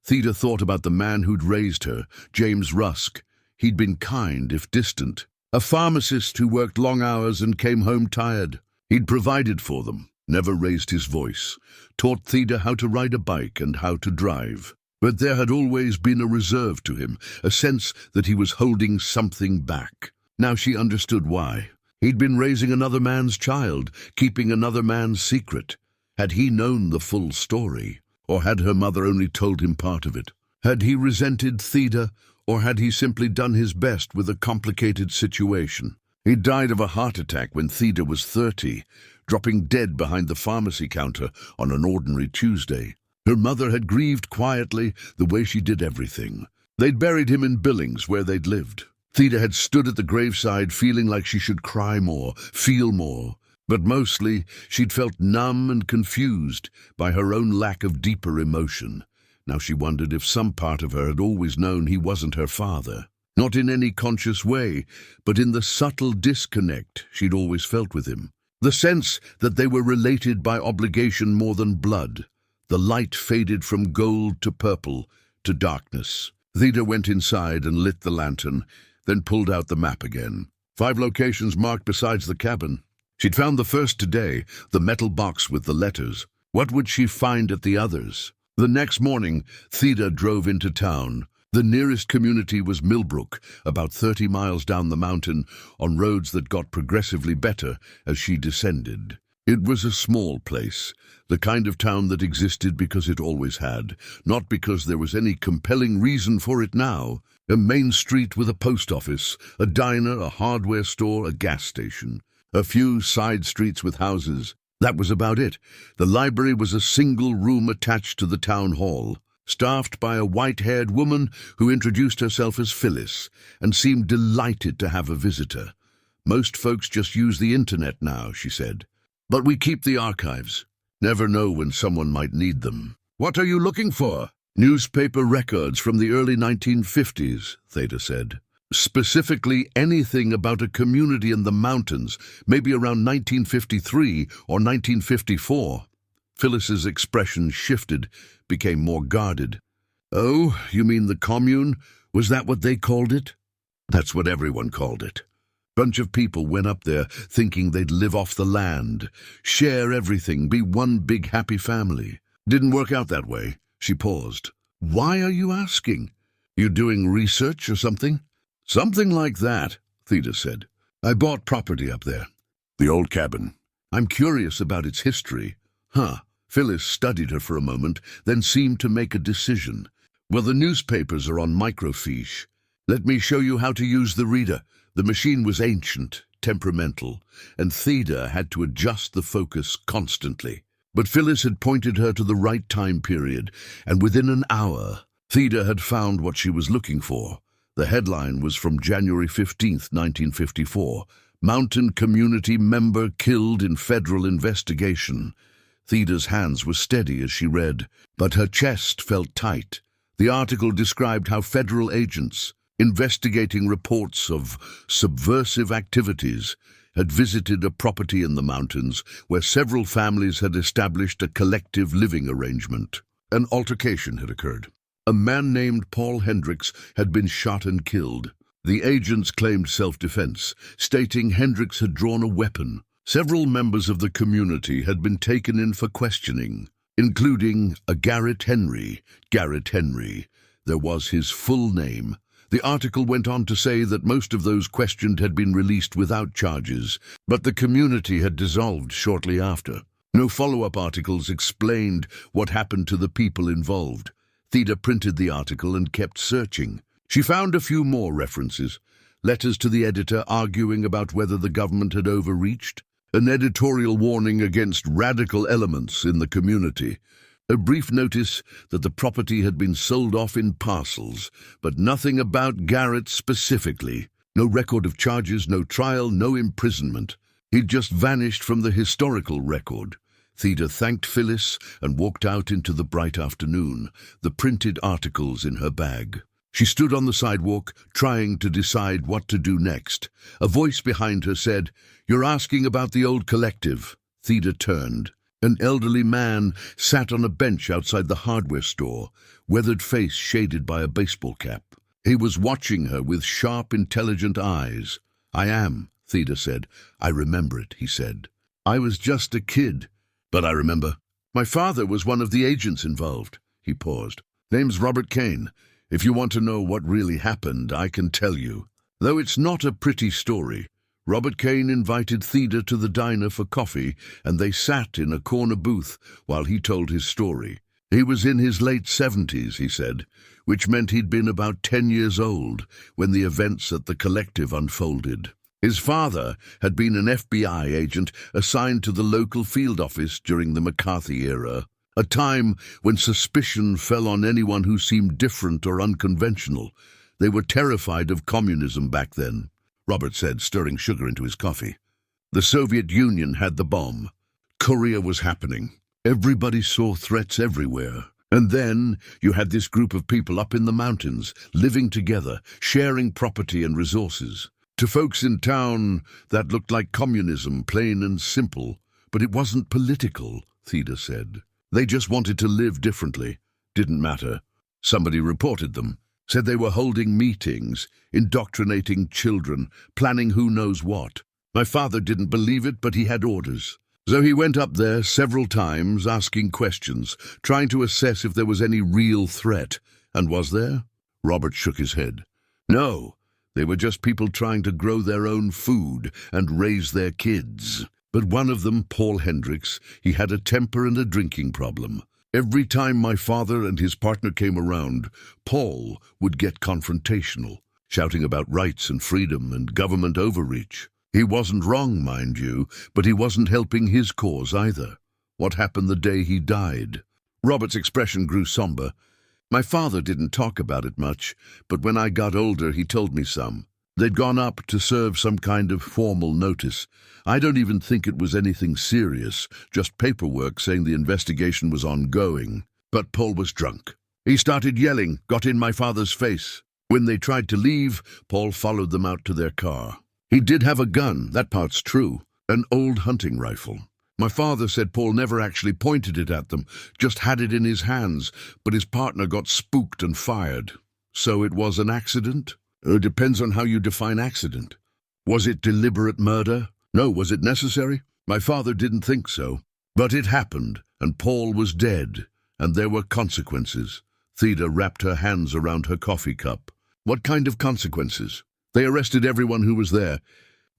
Theda thought about the man who'd raised her, James Rusk. He'd been kind, if distant. A pharmacist who worked long hours and came home tired. He'd provided for them, never raised his voice, taught Theda how to ride a bike and how to drive. But there had always been a reserve to him, a sense that he was holding something back. Now she understood why. He'd been raising another man's child, keeping another man's secret. Had he known the full story, or had her mother only told him part of it? Had he resented Theda, or had he simply done his best with a complicated situation? He died of a heart attack when Theda was 30, dropping dead behind the pharmacy counter on an ordinary Tuesday. Her mother had grieved quietly the way she did everything. They'd buried him in Billings, where they'd lived. Theda had stood at the graveside feeling like she should cry more, feel more. But mostly, she'd felt numb and confused by her own lack of deeper emotion. Now she wondered if some part of her had always known he wasn't her father. Not in any conscious way, but in the subtle disconnect she'd always felt with him. The sense that they were related by obligation more than blood. The light faded from gold to purple to darkness. Theda went inside and lit the lantern, then pulled out the map again. 5 locations marked besides the cabin. She'd found the first today, the metal box with the letters. What would she find at the others? The next morning, Theda drove into town. The nearest community was Millbrook, about 30 miles down the mountain, on roads that got progressively better as she descended. It was a small place, the kind of town that existed because it always had, not because there was any compelling reason for it now. A main street with a post office, a diner, a hardware store, a gas station. A few side streets with houses. That was about it. The library was a single room attached to the town hall, staffed by a white-haired woman who introduced herself as Phyllis and seemed delighted to have a visitor. Most folks just use the internet now, she said. But we keep the archives. Never know when someone might need them. What are you looking for? Newspaper records from the early 1950s, Theda said. Specifically anything about a community in the mountains, maybe around 1953 or 1954. Phyllis's expression shifted, became more guarded. Oh, you mean the commune? Was that what they called it? That's what everyone called it. Bunch of people went up there thinking they'd live off the land, share everything, be one big happy family. Didn't work out that way. She paused. Why are you asking? You doing research or something? Something like that, Theda said. I bought property up there. The old cabin. I'm curious about its history. Huh. Phyllis studied her for a moment, then seemed to make a decision. Well, the newspapers are on microfiche. Let me show you how to use the reader. The machine was ancient, temperamental, and Theda had to adjust the focus constantly. But Phyllis had pointed her to the right time period, and within an hour, Theda had found what she was looking for. The headline was from January 15th, 1954. Mountain community member killed in federal investigation. Theda's hands were steady as she read, but her chest felt tight. The article described how federal agents, investigating reports of subversive activities, had visited a property in the mountains where several families had established a collective living arrangement. An altercation had occurred. A man named Paul Hendricks had been shot and killed. The agents claimed self-defense, stating Hendricks had drawn a weapon. Several members of the community had been taken in for questioning, including a Garrett Henry. Garrett Henry. There was his full name. The article went on to say that most of those questioned had been released without charges, but the community had dissolved shortly after. No follow-up articles explained what happened to the people involved. Theda printed the article and kept searching. She found a few more references. Letters to the editor arguing about whether the government had overreached. An editorial warning against radical elements in the community. A brief notice that the property had been sold off in parcels, but nothing about Garrett specifically. No record of charges, no trial, no imprisonment. He'd just vanished from the historical record. Theda thanked Phyllis and walked out into the bright afternoon, the printed articles in her bag. She stood on the sidewalk, trying to decide what to do next. A voice behind her said, "You're asking about the old collective." Theda turned. An elderly man sat on a bench outside the hardware store, weathered face shaded by a baseball cap. He was watching her with sharp, intelligent eyes. "I am," Theda said. "I remember it," he said. "I was just a kid, but I remember. My father was one of the agents involved." He paused. "Name's Robert Kane. If you want to know what really happened, I can tell you. Though it's not a pretty story." Robert Kane invited Theda to the diner for coffee, and they sat in a corner booth while he told his story. He was in his late 70s, he said, which meant he'd been about 10 years old when the events at the collective unfolded. His father had been an FBI agent assigned to the local field office during the McCarthy era, a time when suspicion fell on anyone who seemed different or unconventional. They were terrified of communism back then, Robert said, stirring sugar into his coffee. The Soviet Union had the bomb. Korea was happening. Everybody saw threats everywhere. And then you had this group of people up in the mountains, living together, sharing property and resources. To folks in town, that looked like communism, plain and simple. But it wasn't political, Theda said. They just wanted to live differently. Didn't matter. Somebody reported them. Said they were holding meetings, indoctrinating children, planning who knows what. My father didn't believe it, but he had orders. So he went up there several times, asking questions, trying to assess if there was any real threat. And was there? Robert shook his head. No, they were just people trying to grow their own food and raise their kids. But one of them, Paul Hendricks, he had a temper and a drinking problem. Every time my father and his partner came around, Paul would get confrontational, shouting about rights and freedom and government overreach. He wasn't wrong, mind you, but he wasn't helping his cause either. What happened the day he died? Robert's expression grew somber. My father didn't talk about it much, but when I got older he told me some. They'd gone up to serve some kind of formal notice. I don't even think it was anything serious, just paperwork saying the investigation was ongoing. But Paul was drunk. He started yelling, got in my father's face. When they tried to leave, Paul followed them out to their car. He did have a gun, that part's true, an old hunting rifle. My father said Paul never actually pointed it at them, just had it in his hands, but his partner got spooked and fired. So it was an accident? Depends on how you define accident. Was it deliberate murder? No. Was it necessary? My father didn't think so. But it happened, and Paul was dead, and there were consequences. Theda wrapped her hands around her coffee cup. What kind of consequences? They arrested everyone who was there,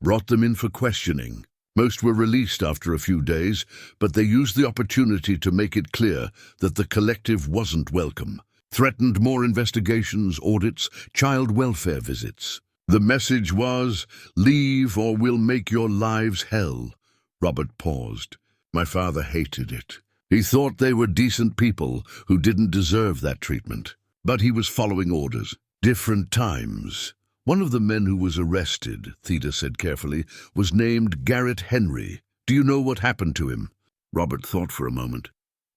brought them in for questioning. Most were released after a few days, but they used the opportunity to make it clear that the collective wasn't welcome. Threatened more investigations, audits, child welfare visits. The message was, "Leave or we'll make your lives hell." Robert paused. My father hated it. He thought they were decent people who didn't deserve that treatment. But he was following orders. Different times. One of the men who was arrested, Theda said carefully, was named Garrett Henry. Do you know what happened to him? Robert thought for a moment.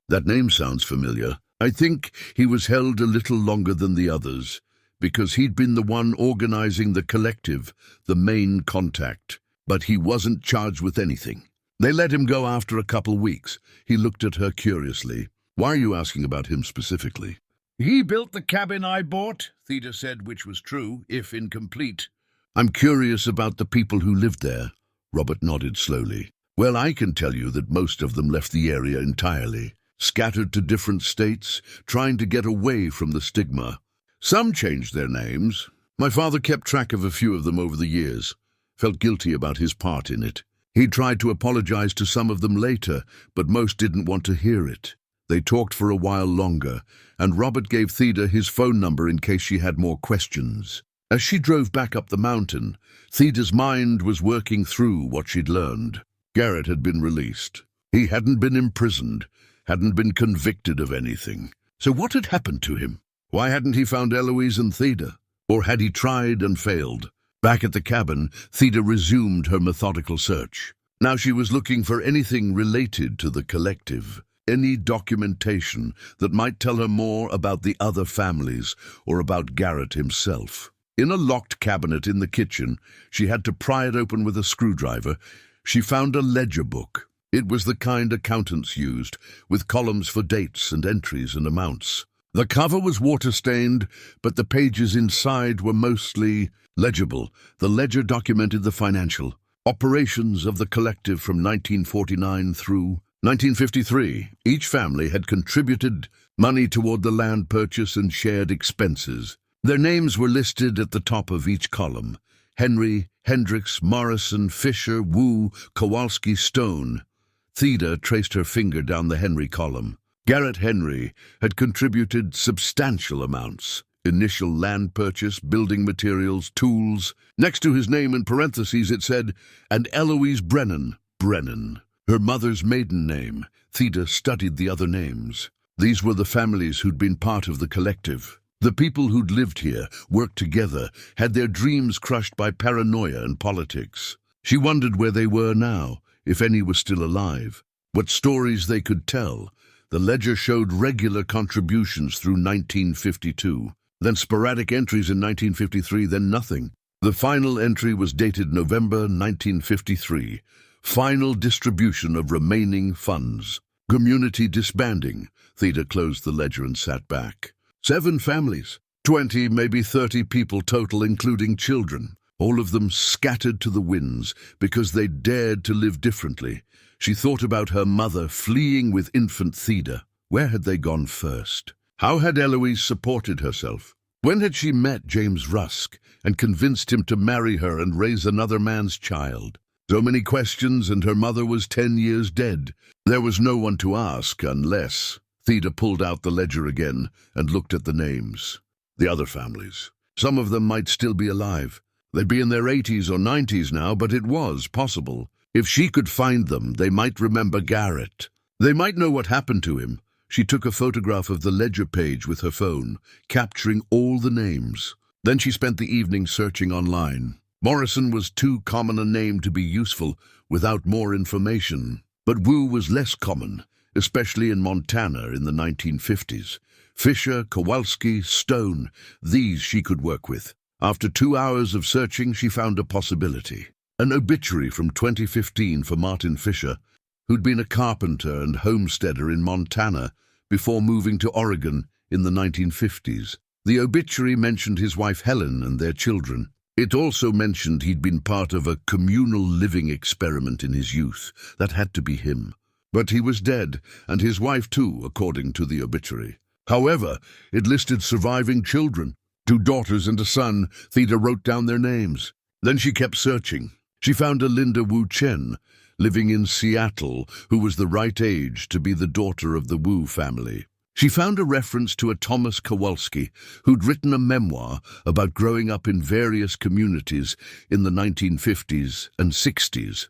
That name sounds familiar. I think he was held a little longer than the others, because he'd been the one organizing the collective, the main contact. But he wasn't charged with anything. They let him go after a couple weeks. He looked at her curiously. Why are you asking about him specifically? He built the cabin I bought, Theda said, which was true, if incomplete. I'm curious about the people who lived there. Robert nodded slowly. Well, I can tell you that most of them left the area entirely, scattered to different states, trying to get away from the stigma. Some changed their names. My father kept track of a few of them over the years, felt guilty about his part in it. He tried to apologize to some of them later, but most didn't want to hear it. They talked for a while longer, and Robert gave Theda his phone number in case she had more questions. As she drove back up the mountain, Theda's mind was working through what she'd learned. Garrett had been released. He hadn't been imprisoned, hadn't been convicted of anything. So what had happened to him? Why hadn't he found Eloise and Theda? Or had he tried and failed? Back at the cabin, Theda resumed her methodical search. Now she was looking for anything related to the collective. Any documentation that might tell her more about the other families or about Garrett himself. In a locked cabinet in the kitchen, she had to pry it open with a screwdriver. She found a ledger book. It was the kind accountants used, with columns for dates and entries and amounts. The cover was water-stained, but the pages inside were mostly legible. The ledger documented the financial operations of the collective from 1949 through 1953. Each family had contributed money toward the land purchase and shared expenses. Their names were listed at the top of each column. Henry, Hendricks, Morrison, Fisher, Wu, Kowalski, Stone. Theda traced her finger down the Henry column. Garrett Henry had contributed substantial amounts. Initial land purchase, building materials, tools. Next to his name in parentheses it said, and Eloise Brennan. Her mother's maiden name. Theda studied the other names. These were the families who'd been part of the collective. The people who'd lived here, worked together, had their dreams crushed by paranoia and politics. She wondered where they were now, if any were still alive, what stories they could tell. The ledger showed regular contributions through 1952, then sporadic entries in 1953, then nothing. The final entry was dated November 1953. Final distribution of remaining funds. Community disbanding. Theda closed the ledger and sat back. 7 families. 20, maybe 30 people total, including children. All of them scattered to the winds because they dared to live differently. She thought about her mother fleeing with infant Theda. Where had they gone first? How had Eloise supported herself? When had she met James Rusk and convinced him to marry her and raise another man's child? So many questions, and her mother was 10 years dead. There was no one to ask unless... Theda pulled out the ledger again and looked at the names. The other families. Some of them might still be alive. They'd be in their 80s or 90s now, but it was possible. If she could find them, they might remember Garrett. They might know what happened to him. She took a photograph of the ledger page with her phone, capturing all the names. Then she spent the evening searching online. Morrison was too common a name to be useful without more information. But Wu was less common, especially in Montana in the 1950s. Fisher, Kowalski, Stone, these she could work with. After 2 hours of searching, she found a possibility. An obituary from 2015 for Martin Fisher, who'd been a carpenter and homesteader in Montana before moving to Oregon in the 1950s. The obituary mentioned his wife Helen and their children. It also mentioned he'd been part of a communal living experiment in his youth. That had to be him. But he was dead, and his wife too, according to the obituary. However, it listed surviving children. 2 daughters and a son. Theda wrote down their names. Then she kept searching. She found a Linda Wu Chen, living in Seattle, who was the right age to be the daughter of the Wu family. She found a reference to a Thomas Kowalski, who'd written a memoir about growing up in various communities in the 1950s and 60s.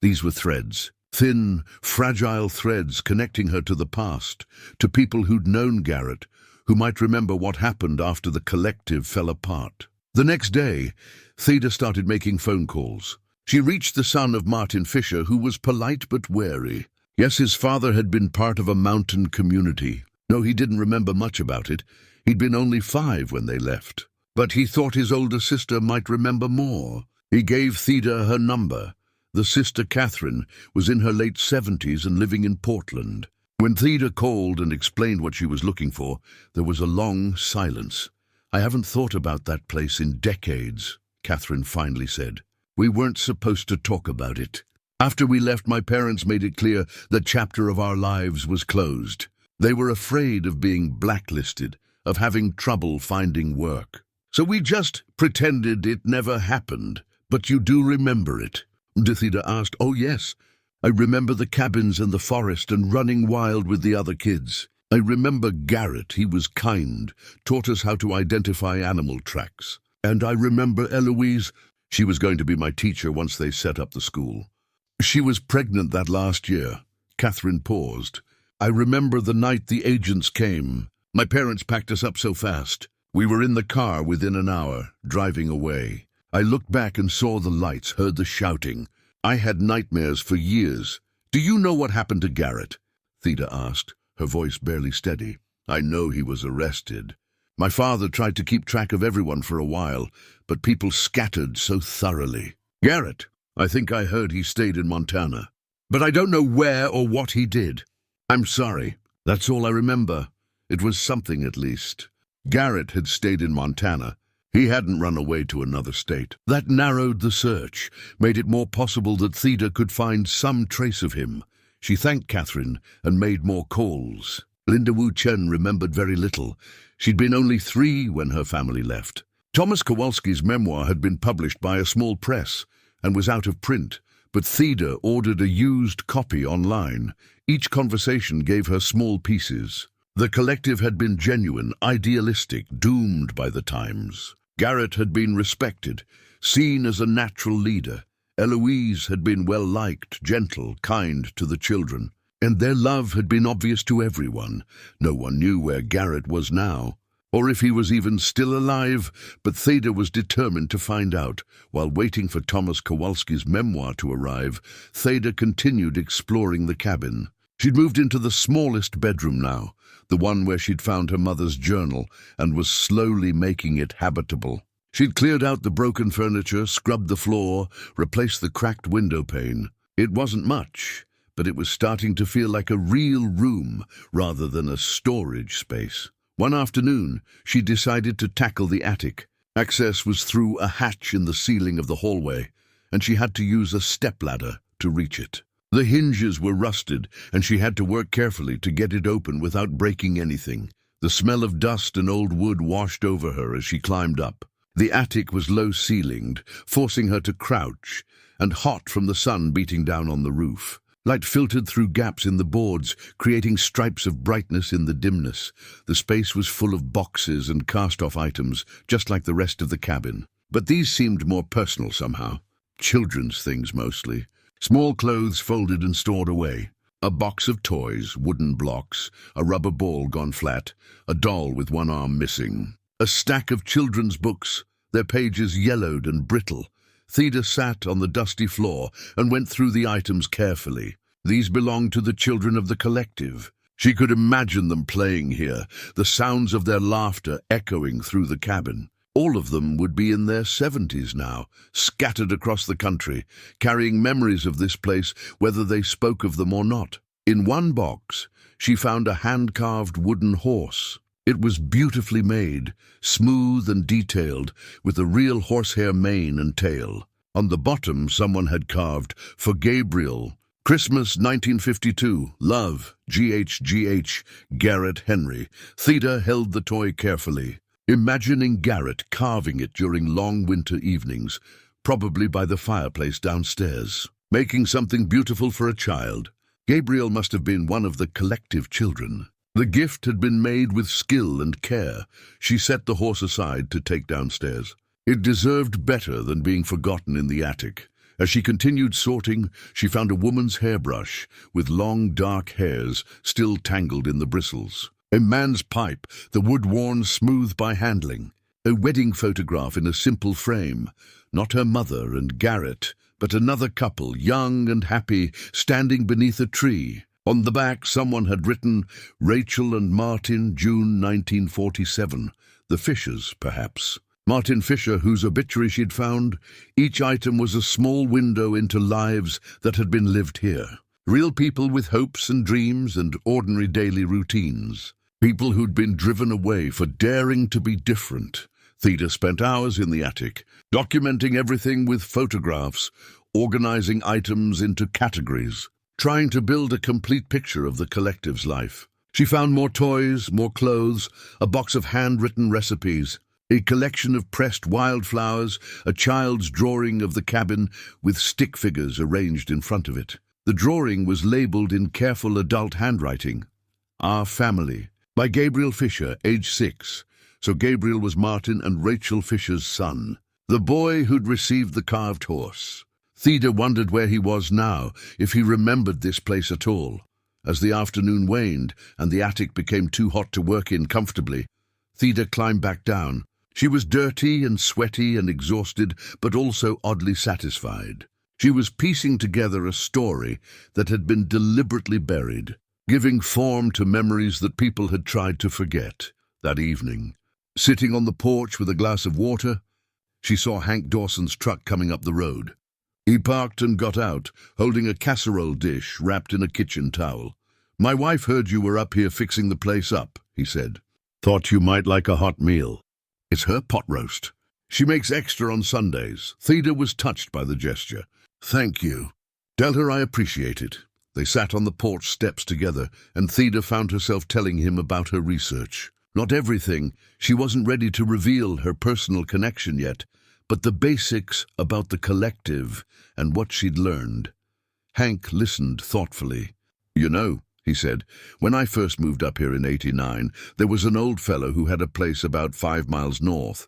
These were threads. Thin, fragile threads connecting her to the past, to people who'd known Garrett, who might remember what happened after the collective fell apart. The next day, Theda started making phone calls. She reached the son of Martin Fisher, who was polite but wary. Yes, his father had been part of a mountain community. No, he didn't remember much about it. He'd been only 5 when they left. But he thought his older sister might remember more. He gave Theda her number. The sister, Catherine, was in her late 70s and living in Portland. When Theda called and explained what she was looking for, there was a long silence. "I haven't thought about that place in decades," Catherine finally said. "We weren't supposed to talk about it. After we left, my parents made it clear that chapter of our lives was closed. They were afraid of being blacklisted, of having trouble finding work. So we just pretended it never happened. But you do remember it?" Theda asked. "Oh, yes. I remember the cabins and the forest and running wild with the other kids. I remember Garrett. He was kind, taught us how to identify animal tracks. And I remember Eloise. She was going to be my teacher once they set up the school. She was pregnant that last year." Catherine paused. "I remember the night the agents came. My parents packed us up so fast. We were in the car within an hour, driving away. I looked back and saw the lights, heard the shouting. I had nightmares for years. Do you know what happened to Garrett?" Theda asked, her voice barely steady. "I know he was arrested. My father tried to keep track of everyone for a while, but people scattered so thoroughly. Garrett, I think I heard he stayed in Montana. But I don't know where or what he did. I'm sorry. That's all I remember. It was something at least. Garrett had stayed in Montana. He hadn't run away to another state. That narrowed the search, made it more possible that Theda could find some trace of him. She thanked Catherine and made more calls. Linda Wu Chen remembered very little. She'd been only 3 when her family left. Thomas Kowalski's memoir had been published by a small press and was out of print, but Theda ordered a used copy online. Each conversation gave her small pieces. The collective had been genuine, idealistic, doomed by the times. Garrett had been respected, seen as a natural leader. Eloise had been well-liked, gentle, kind to the children. And their love had been obvious to everyone. No one knew where Garrett was now, or if he was even still alive, but Theda was determined to find out. While waiting for Thomas Kowalski's memoir to arrive, Theda continued exploring the cabin. She'd moved into the smallest bedroom now, the one where she'd found her mother's journal, and was slowly making it habitable. She'd cleared out the broken furniture, scrubbed the floor, replaced the cracked window pane. It wasn't much, but it was starting to feel like a real room rather than a storage space. One afternoon, she decided to tackle the attic. Access was through a hatch in the ceiling of the hallway, and she had to use a stepladder to reach it. The hinges were rusted, and she had to work carefully to get it open without breaking anything. The smell of dust and old wood washed over her as she climbed up. The attic was low-ceilinged, forcing her to crouch, and hot from the sun beating down on the roof. Light filtered through gaps in the boards, creating stripes of brightness in the dimness. The space was full of boxes and cast-off items, just like the rest of the cabin. But these seemed more personal somehow. Children's things mostly. Small clothes folded and stored away. A box of toys, wooden blocks, a rubber ball gone flat, a doll with one arm missing. A stack of children's books, their pages yellowed and brittle. Theda sat on the dusty floor and went through the items carefully. These belonged to the children of the collective. She could imagine them playing here, the sounds of their laughter echoing through the cabin. All of them would be in their 70s now, scattered across the country, carrying memories of this place, whether they spoke of them or not. In one box, she found a hand-carved wooden horse. It was beautifully made, smooth and detailed, with a real horsehair mane and tail. On the bottom, someone had carved, "For Gabriel, Christmas 1952, love, GHGH, Garrett Henry." Theda held the toy carefully, imagining Garrett carving it during long winter evenings, probably by the fireplace downstairs, making something beautiful for a child. Gabriel must have been one of the collective children. The gift had been made with skill and care. She set the horse aside to take downstairs. It deserved better than being forgotten in the attic. As she continued sorting, she found a woman's hairbrush with long dark hairs still tangled in the bristles. A man's pipe, the wood worn smooth by handling. A wedding photograph in a simple frame. Not her mother and Garrett, but another couple, young and happy, standing beneath a tree. On the back, someone had written, "Rachel and Martin, June 1947. The Fishers, perhaps. Martin Fisher, whose obituary she'd found. Each item was a small window into lives that had been lived here. Real people with hopes and dreams and ordinary daily routines. People who'd been driven away for daring to be different. Theda spent hours in the attic, documenting everything with photographs, organizing items into categories, trying to build a complete picture of the collective's life. She found more toys, more clothes, a box of handwritten recipes, a collection of pressed wildflowers, a child's drawing of the cabin with stick figures arranged in front of it. The drawing was labeled in careful adult handwriting, "Our Family," by Gabriel Fisher, age 6. So Gabriel was Martin and Rachel Fisher's son, the boy who'd received the carved horse. Theda wondered where he was now, if he remembered this place at all. As the afternoon waned and the attic became too hot to work in comfortably, Theda climbed back down. She was dirty and sweaty and exhausted, but also oddly satisfied. She was piecing together a story that had been deliberately buried, giving form to memories that people had tried to forget. That evening, sitting on the porch with a glass of water, she saw Hank Dawson's truck coming up the road. He parked and got out, holding a casserole dish wrapped in a kitchen towel. "My wife heard you were up here fixing the place up," he said. "Thought you might like a hot meal." "It's her pot roast. She makes extra on Sundays." Theda was touched by the gesture. "Thank you. Tell her I appreciate it." They sat on the porch steps together, and Theda found herself telling him about her research. Not everything. She wasn't ready to reveal her personal connection yet, but the basics about the collective and what she'd learned. Hank listened thoughtfully. "You know," he said, "when I first moved up here in '89, there was an old fellow who had a place about 5 miles north.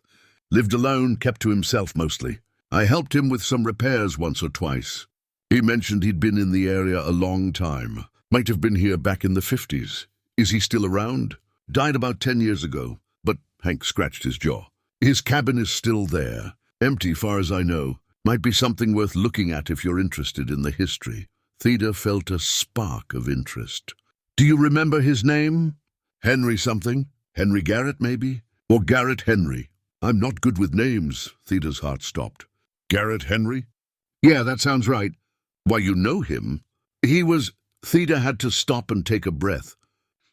Lived alone, kept to himself mostly. I helped him with some repairs once or twice. He mentioned he'd been in the area a long time. Might have been here back in the 50s. Is he still around? Died about 10 years ago, but," Hank scratched his jaw, "his cabin is still there. Empty, far as I know. Might be something worth looking at if you're interested in the history." Theda felt a spark of interest. "Do you remember his name? Henry something? Henry Garrett, maybe? Or Garrett Henry?" "I'm not good with names." Theda's heart stopped. "Garrett Henry?" "Yeah, that sounds right." "Why, you know him." He was... Theda had to stop and take a breath.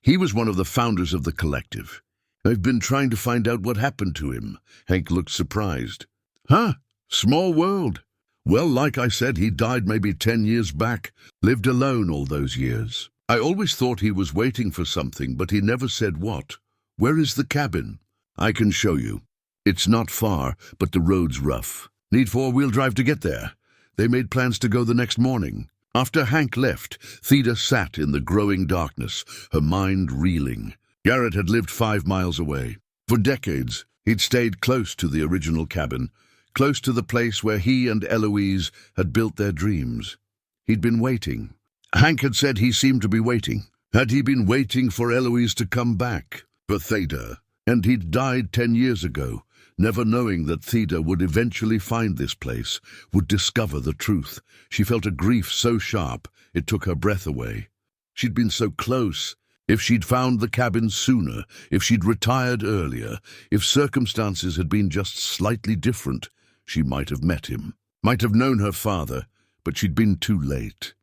"He was one of the founders of the collective. I've been trying to find out what happened to him." Hank looked surprised. "Huh? Small world." "Well, like I said, he died maybe 10 years back. Lived alone all those years. I always thought he was waiting for something, but he never said what. Where is the cabin?" "I can show you. It's not far, but the road's rough. Need 4-wheel drive to get there." They made plans to go the next morning. After Hank left, Theda sat in the growing darkness, her mind reeling. Garrett had lived 5 miles away. For decades, he'd stayed close to the original cabin, close to the place where he and Eloise had built their dreams. He'd been waiting. Hank had said he seemed to be waiting. Had he been waiting for Eloise to come back? For Theda? And he'd died 10 years ago, never knowing that Theda would eventually find this place, would discover the truth. She felt a grief so sharp it took her breath away. She'd been so close. If she'd found the cabin sooner, if she'd retired earlier, if circumstances had been just slightly different, she might have met him, might have known her father, but she'd been too late.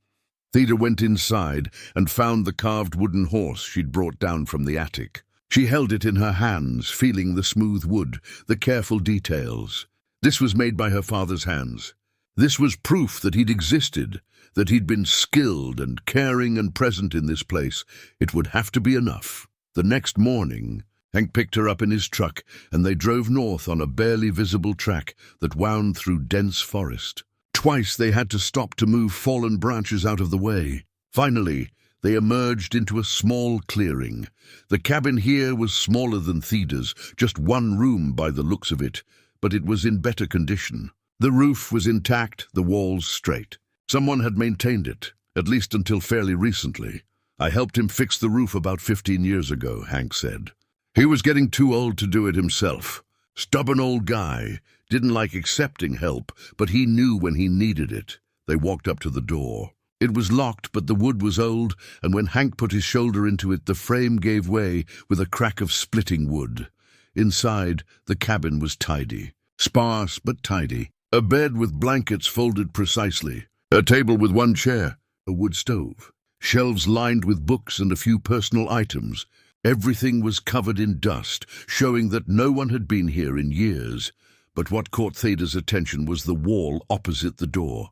Theda went inside and found the carved wooden horse she'd brought down from the attic. She held it in her hands, feeling the smooth wood, the careful details. This was made by her father's hands. This was proof that he'd existed, that he'd been skilled and caring and present in this place. It would have to be enough. The next morning, Hank picked her up in his truck, and they drove north on a barely visible track that wound through dense forest. Twice they had to stop to move fallen branches out of the way. Finally, they emerged into a small clearing. The cabin here was smaller than Theda's, just one room by the looks of it, but it was in better condition. The roof was intact, the walls straight. Someone had maintained it, at least until fairly recently. I helped him fix the roof about 15 years ago, Hank said. He was getting too old to do it himself. Stubborn old guy, didn't like accepting help, but he knew when he needed it. They walked up to the door. It was locked, but the wood was old, and when Hank put his shoulder into it, the frame gave way with a crack of splitting wood. Inside, the cabin was tidy. Sparse, but tidy. A bed with blankets folded precisely. A table with one chair. A wood stove. Shelves lined with books and a few personal items. Everything was covered in dust, showing that no one had been here in years. But what caught Theda's attention was the wall opposite the door.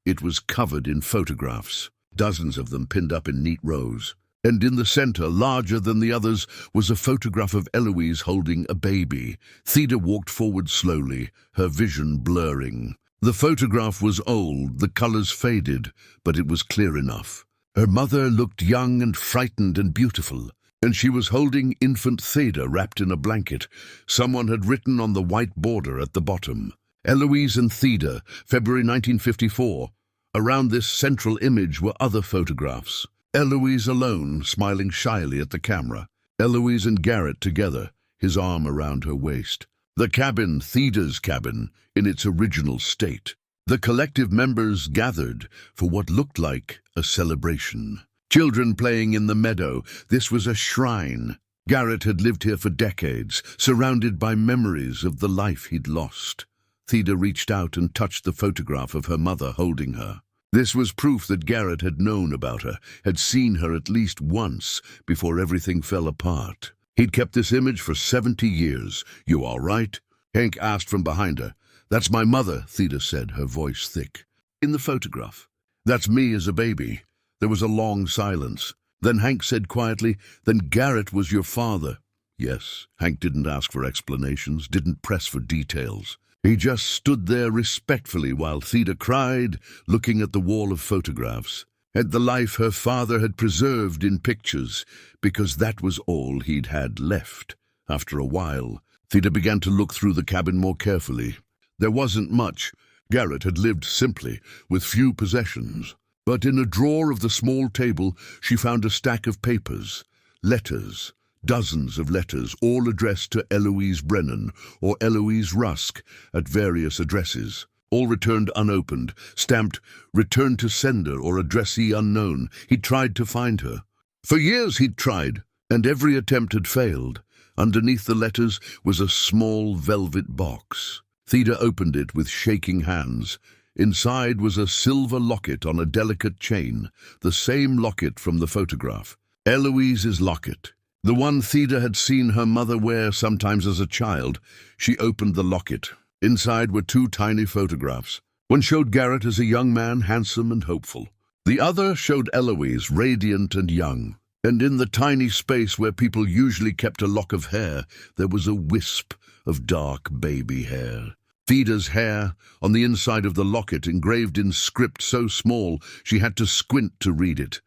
It was covered in photographs, dozens of them pinned up in neat rows. And in the center, larger than the others, was a photograph of Eloise holding a baby. Theda walked forward slowly, her vision blurring. The photograph was old, the colors faded, but it was clear enough. Her mother looked young and frightened and beautiful, and she was holding infant Theda wrapped in a blanket. Someone had written on the white border at the bottom, "Eloise and Theda, February 1954. Around this central image were other photographs. Eloise alone, smiling shyly at the camera. Eloise and Garrett together, his arm around her waist. The cabin, Theda's cabin, in its original state. The collective members gathered for what looked like a celebration. Children playing in the meadow. This was a shrine. Garrett had lived here for decades, surrounded by memories of the life he'd lost. Theda reached out and touched the photograph of her mother holding her. This was proof that Garrett had known about her, had seen her at least once before everything fell apart. He'd kept this image for 70 years. "You all right?" Hank asked from behind her. "That's my mother," Theda said, her voice thick. "In the photograph." "That's me as a baby." There was a long silence. Then Hank said quietly, "Then Garrett was your father." "Yes." Hank didn't ask for explanations, didn't press for details. He just stood there respectfully while Theda cried, looking at the wall of photographs, at the life her father had preserved in pictures, because that was all he'd had left. After a while, Theda began to look through the cabin more carefully. There wasn't much. Garrett had lived simply, with few possessions. But in a drawer of the small table, she found a stack of papers, letters. Dozens of letters, all addressed to Eloise Brennan or Eloise Rusk at various addresses, all returned unopened, stamped "Return to Sender" or "Addressee Unknown." He'd tried to find her. For years he'd tried, and every attempt had failed. Underneath the letters was a small velvet box. Theda opened it with shaking hands. Inside was a silver locket on a delicate chain, the same locket from the photograph. Eloise's locket. The one Theda had seen her mother wear sometimes as a child. She opened the locket. Inside were two tiny photographs. One showed Garrett as a young man, handsome and hopeful. The other showed Eloise, radiant and young. And in the tiny space where people usually kept a lock of hair, there was a wisp of dark baby hair. Theda's hair, on the inside of the locket, engraved in script so small she had to squint to read it.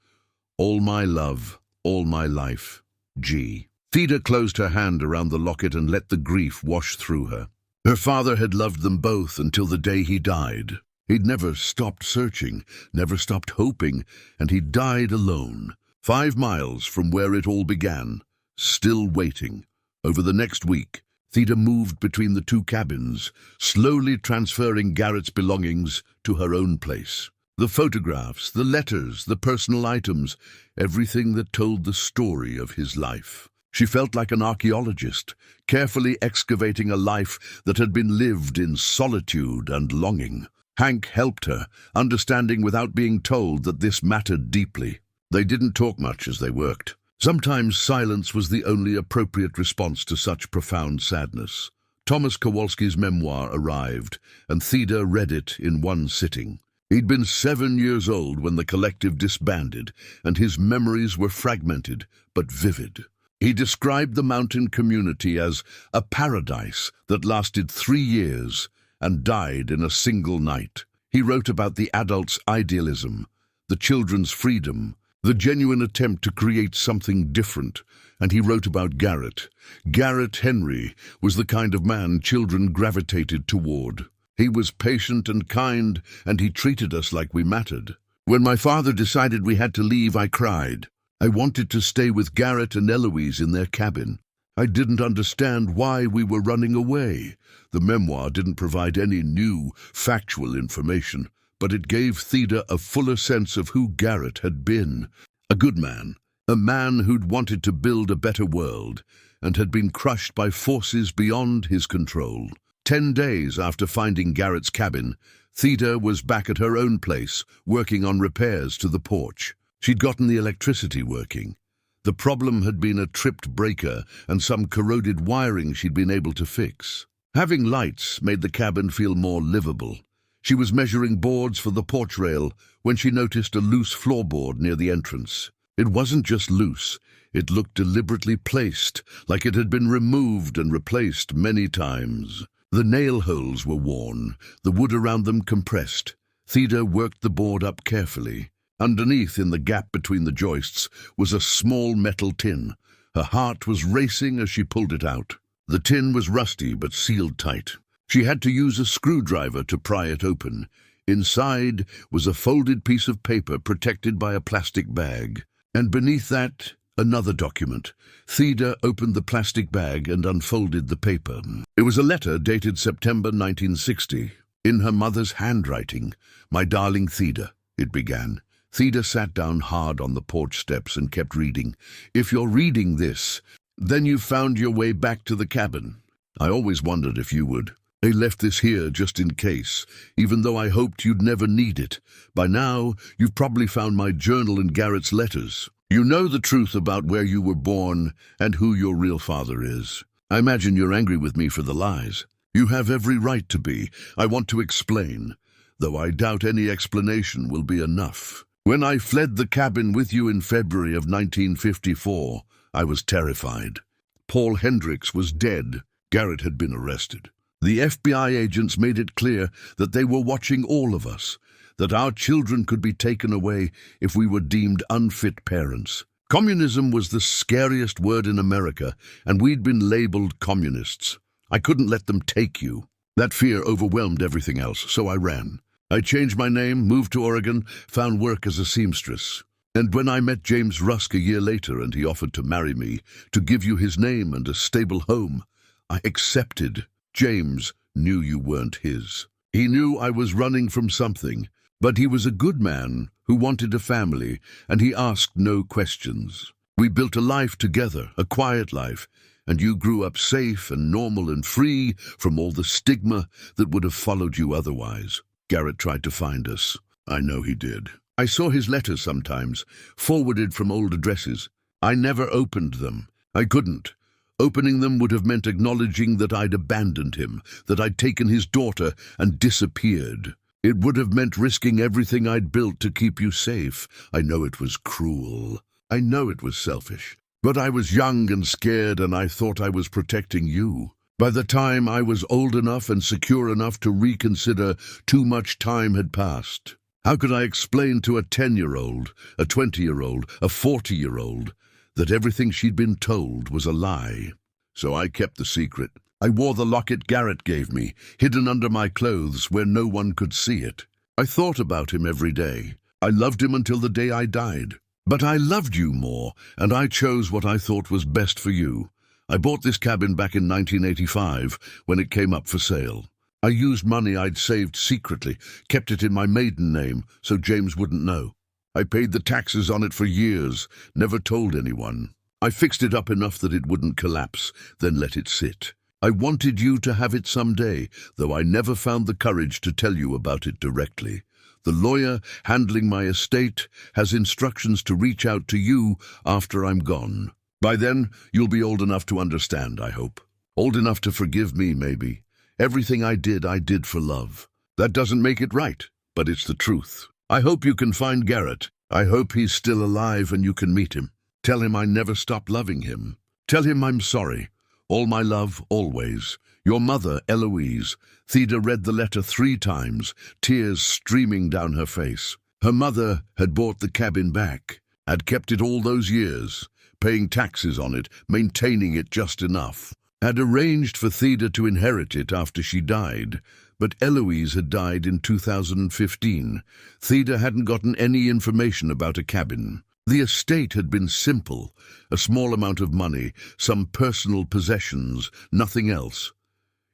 "All my love, all my life. G." Theda closed her hand around the locket and let the grief wash through her. Her father had loved them both until the day he died. He'd never stopped searching, never stopped hoping, and he died alone, 5 miles from where it all began, still waiting. Over the next week, Theda moved between the two cabins, slowly transferring Garrett's belongings to her own place. The photographs, the letters, the personal items, everything that told the story of his life. She felt like an archaeologist, carefully excavating a life that had been lived in solitude and longing. Hank helped her, understanding without being told that this mattered deeply. They didn't talk much as they worked. Sometimes silence was the only appropriate response to such profound sadness. Thomas Kowalski's memoir arrived, and Theda read it in one sitting. He'd been 7 years old when the collective disbanded, and his memories were fragmented but vivid. He described the mountain community as a paradise that lasted 3 years and died in a single night. He wrote about the adults' idealism, the children's freedom, the genuine attempt to create something different, and he wrote about Garrett. Garrett Henry was the kind of man children gravitated toward. He was patient and kind, and he treated us like we mattered. When my father decided we had to leave, I cried. I wanted to stay with Garrett and Eloise in their cabin. I didn't understand why we were running away. The memoir didn't provide any new, factual information, but it gave Theda a fuller sense of who Garrett had been. A good man, a man who'd wanted to build a better world, and had been crushed by forces beyond his control. 10 days after finding Garrett's cabin, Theda was back at her own place, working on repairs to the porch. She'd gotten the electricity working. The problem had been a tripped breaker and some corroded wiring she'd been able to fix. Having lights made the cabin feel more livable. She was measuring boards for the porch rail when she noticed a loose floorboard near the entrance. It wasn't just loose. It looked deliberately placed, like it had been removed and replaced many times. The nail holes were worn, the wood around them compressed. Theda worked the board up carefully. Underneath, in the gap between the joists, was a small metal tin. Her heart was racing as she pulled it out. The tin was rusty but sealed tight. She had to use a screwdriver to pry it open. Inside was a folded piece of paper protected by a plastic bag. And beneath that, another document. Theda opened the plastic bag and unfolded the paper. It was a letter dated September 1960. In her mother's handwriting. "My darling Theda," it began. Theda sat down hard on the porch steps and kept reading. "If you're reading this, then you've found your way back to the cabin. I always wondered if you would. I left this here just in case, even though I hoped you'd never need it. By now, you've probably found my journal and Garrett's letters. You know the truth about where you were born and who your real father is. I imagine you're angry with me for the lies. You have every right to be. I want to explain, though I doubt any explanation will be enough. When I fled the cabin with you in February of 1954, I was terrified. Paul Hendricks was dead. Garrett had been arrested. The FBI agents made it clear that they were watching all of us, that our children could be taken away if we were deemed unfit parents. Communism was the scariest word in America, and we'd been labeled communists. I couldn't let them take you. That fear overwhelmed everything else, so I ran. I changed my name, moved to Oregon, found work as a seamstress. And when I met James Rusk a year later and he offered to marry me, to give you his name and a stable home, I accepted. James knew you weren't his. He knew I was running from something, but he was a good man who wanted a family, and he asked no questions. We built a life together, a quiet life, and you grew up safe and normal and free from all the stigma that would have followed you otherwise. Garrett tried to find us. I know he did. I saw his letters sometimes, forwarded from old addresses. I never opened them. I couldn't. Opening them would have meant acknowledging that I'd abandoned him, that I'd taken his daughter and disappeared. It would have meant risking everything I'd built to keep you safe. I know it was cruel. I know it was selfish. But I was young and scared, and I thought I was protecting you. By the time I was old enough and secure enough to reconsider, too much time had passed. How could I explain to a 10-year-old, a 20-year-old, a 40-year-old, that everything she'd been told was a lie? So I kept the secret. I wore the locket Garrett gave me, hidden under my clothes where no one could see it. I thought about him every day. I loved him until the day I died. But I loved you more, and I chose what I thought was best for you. I bought this cabin back in 1985 when it came up for sale. I used money I'd saved secretly, kept it in my maiden name so James wouldn't know. I paid the taxes on it for years, never told anyone. I fixed it up enough that it wouldn't collapse, then let it sit. I wanted you to have it someday, though I never found the courage to tell you about it directly. The lawyer handling my estate has instructions to reach out to you after I'm gone. By then, you'll be old enough to understand, I hope. Old enough to forgive me, maybe. Everything I did for love. That doesn't make it right, but it's the truth. I hope you can find Garrett. I hope he's still alive and you can meet him. Tell him I never stopped loving him. Tell him I'm sorry. All my love, always. Your mother, Eloise. Theda read the letter 3 times, tears streaming down her face. Her mother had bought the cabin back, had kept it all those years, paying taxes on it, maintaining it just enough. Had arranged for Theda to inherit it after she died, but Eloise had died in 2015. Theda hadn't gotten any information about a cabin. The estate had been simple, a small amount of money, some personal possessions, nothing else.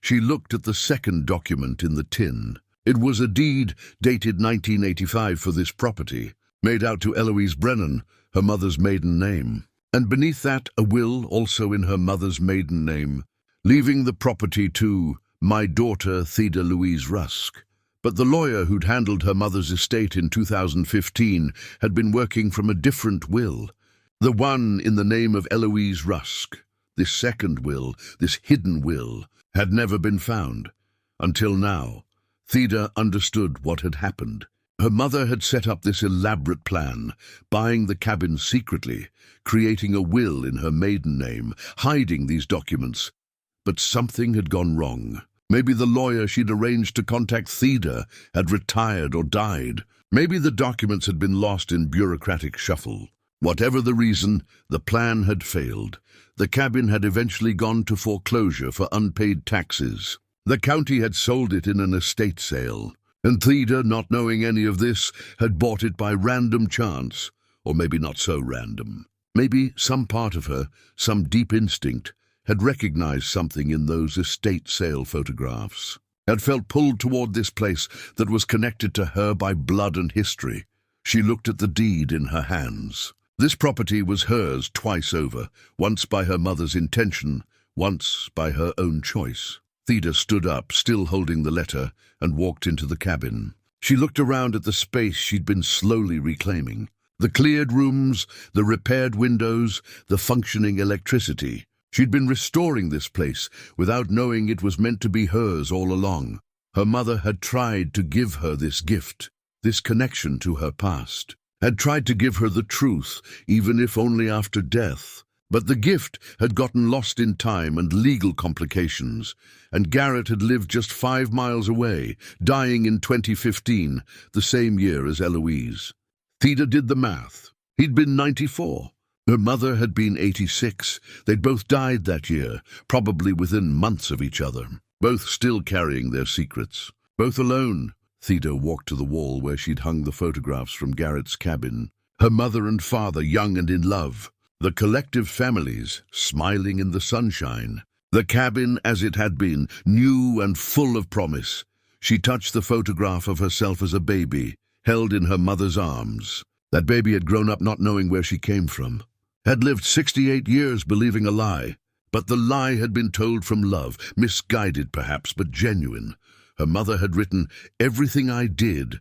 She looked at the second document in the tin. It was a deed dated 1985 for this property, made out to Eloise Brennan, her mother's maiden name. And beneath that, a will also in her mother's maiden name, leaving the property to my daughter Theda Louise Rusk. But the lawyer who'd handled her mother's estate in 2015 had been working from a different will, the one in the name of Eloise Rusk. This second will, this hidden will, had never been found. Until now, Theda understood what had happened. Her mother had set up this elaborate plan, buying the cabin secretly, creating a will in her maiden name, hiding these documents. But something had gone wrong. Maybe the lawyer she'd arranged to contact Theda had retired or died. Maybe the documents had been lost in bureaucratic shuffle. Whatever the reason, the plan had failed. The cabin had eventually gone to foreclosure for unpaid taxes. The county had sold it in an estate sale. And Theda, not knowing any of this, had bought it by random chance. Or maybe not so random. Maybe some part of her, some deep instinct, had recognized something in those estate sale photographs, had felt pulled toward this place that was connected to her by blood and history. She looked at the deed in her hands. This property was hers twice over, once by her mother's intention, once by her own choice. Theda stood up, still holding the letter, and walked into the cabin. She looked around at the space she'd been slowly reclaiming. The cleared rooms, the repaired windows, the functioning electricity. She'd been restoring this place without knowing it was meant to be hers all along. Her mother had tried to give her this gift, this connection to her past, had tried to give her the truth, even if only after death. But the gift had gotten lost in time and legal complications, and Garrett had lived just 5 miles away, dying in 2015, the same year as Eloise. Theda did the math. He'd been 94. Her mother had been 86. They'd both died that year, probably within months of each other, both still carrying their secrets. Both alone. Theda walked to the wall where she'd hung the photographs from Garrett's cabin. Her mother and father, young and in love. The collective families, smiling in the sunshine. The cabin as it had been, new and full of promise. She touched the photograph of herself as a baby, held in her mother's arms. That baby had grown up not knowing where she came from. Had lived 68 years believing a lie. But the lie had been told from love, misguided perhaps, but genuine. Her mother had written, "Everything I did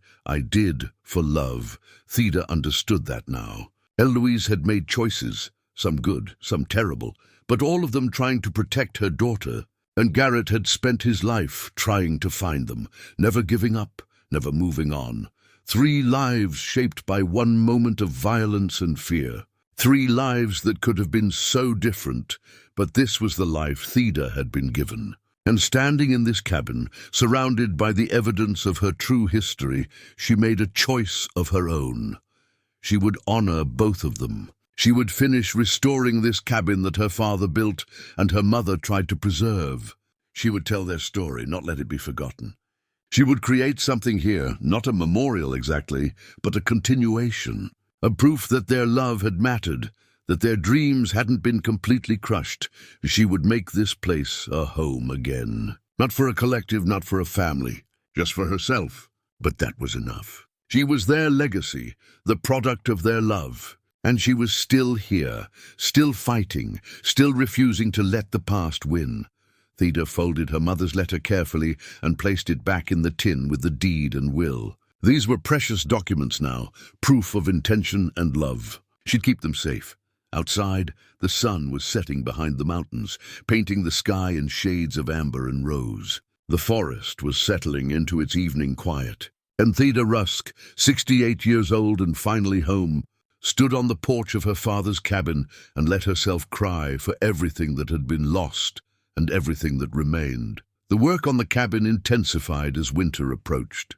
for love." Theda understood that now. Eloise had made choices, some good, some terrible, but all of them trying to protect her daughter. And Garrett had spent his life trying to find them, never giving up, never moving on. 3 lives shaped by one moment of violence and fear. 3 lives that could have been so different, but this was the life Theda had been given. And standing in this cabin, surrounded by the evidence of her true history, she made a choice of her own. She would honor both of them. She would finish restoring this cabin that her father built and her mother tried to preserve. She would tell their story, not let it be forgotten. She would create something here, not a memorial exactly, but a continuation, a proof that their love had mattered, that their dreams hadn't been completely crushed. She would make this place a home again. Not for a collective, not for a family, just for herself. But that was enough. She was their legacy, the product of their love. And she was still here, still fighting, still refusing to let the past win. Theda folded her mother's letter carefully and placed it back in the tin with the deed and will. These were precious documents now, proof of intention and love. She'd keep them safe. Outside, the sun was setting behind the mountains, painting the sky in shades of amber and rose. The forest was settling into its evening quiet. And Theda Rusk, 68 years old and finally home, stood on the porch of her father's cabin and let herself cry for everything that had been lost and everything that remained. The work on the cabin intensified as winter approached.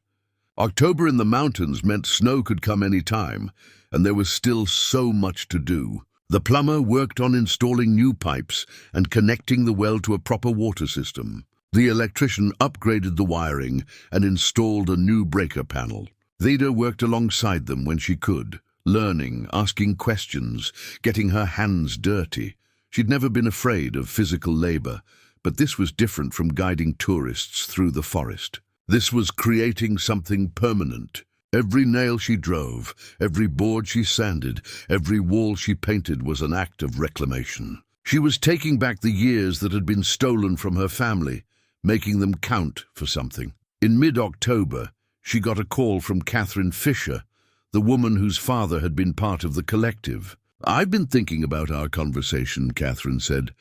October in the mountains meant snow could come any time, and there was still so much to do. The plumber worked on installing new pipes and connecting the well to a proper water system. The electrician upgraded the wiring and installed a new breaker panel. Theda worked alongside them when she could, learning, asking questions, getting her hands dirty. She'd never been afraid of physical labor, but this was different from guiding tourists through the forest. This was creating something permanent. Every nail she drove, every board she sanded, every wall she painted was an act of reclamation. She was taking back the years that had been stolen from her family, making them count for something. In mid-October, she got a call from Catherine Fisher, the woman whose father had been part of the collective. "I've been thinking about our conversation," Catherine said,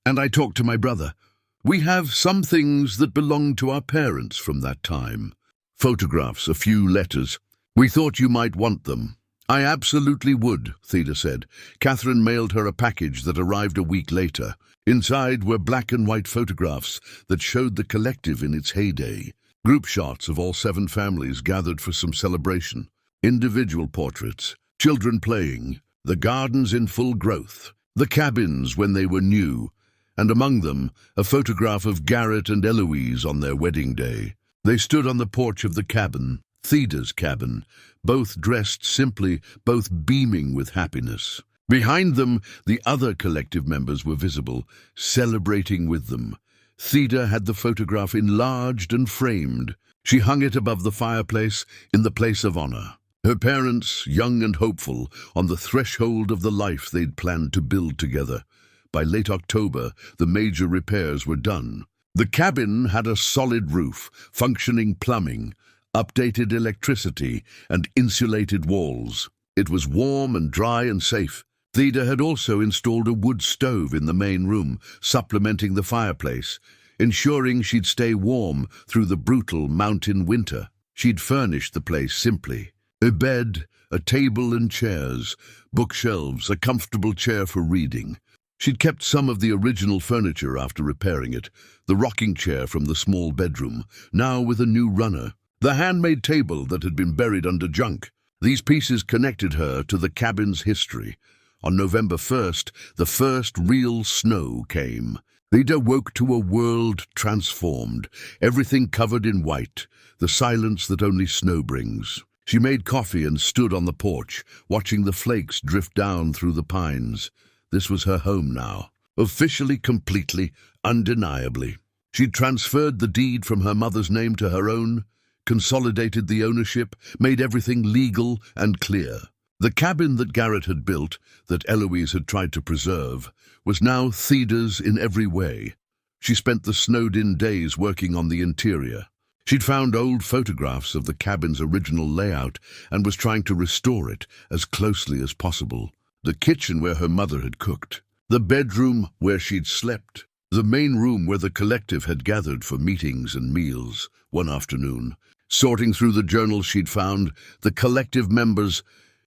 "and I talked to my brother. We have some things that belong to our parents from that time. Photographs, a few letters. We thought you might want them." "I absolutely would," Theda said. Catherine mailed her a package that arrived a week later. Inside were black and white photographs that showed the collective in its heyday. Group shots of all 7 families gathered for some celebration. Individual portraits, children playing, the gardens in full growth, the cabins when they were new, and among them, a photograph of Garrett and Eloise on their wedding day. They stood on the porch of the cabin, Theda's cabin, both dressed simply, both beaming with happiness. Behind them, the other collective members were visible, celebrating with them. Theda had the photograph enlarged and framed. She hung it above the fireplace in the place of honor. Her parents, young and hopeful, on the threshold of the life they'd planned to build together. By late October, the major repairs were done. The cabin had a solid roof, functioning plumbing, updated electricity, and insulated walls. It was warm and dry and safe. Theda had also installed a wood stove in the main room, supplementing the fireplace, ensuring she'd stay warm through the brutal mountain winter. She'd furnished the place simply. A bed, a table and chairs, bookshelves, a comfortable chair for reading. She'd kept some of the original furniture after repairing it, the rocking chair from the small bedroom, now with a new runner, the handmade table that had been buried under junk. These pieces connected her to the cabin's history. On November 1st, the first real snow came. Theda woke to a world transformed, everything covered in white, the silence that only snow brings. She made coffee and stood on the porch, watching the flakes drift down through the pines. This was her home now, officially, completely, undeniably. She'd transferred the deed from her mother's name to her own, consolidated the ownership, made everything legal and clear. The cabin that Garrett had built, that Eloise had tried to preserve, was now Theda's in every way. She spent the snowed-in days working on the interior. She'd found old photographs of the cabin's original layout and was trying to restore it as closely as possible. The kitchen where her mother had cooked, the bedroom where she'd slept, the main room where the collective had gathered for meetings and meals. One afternoon, sorting through the journals she'd found, the collective members'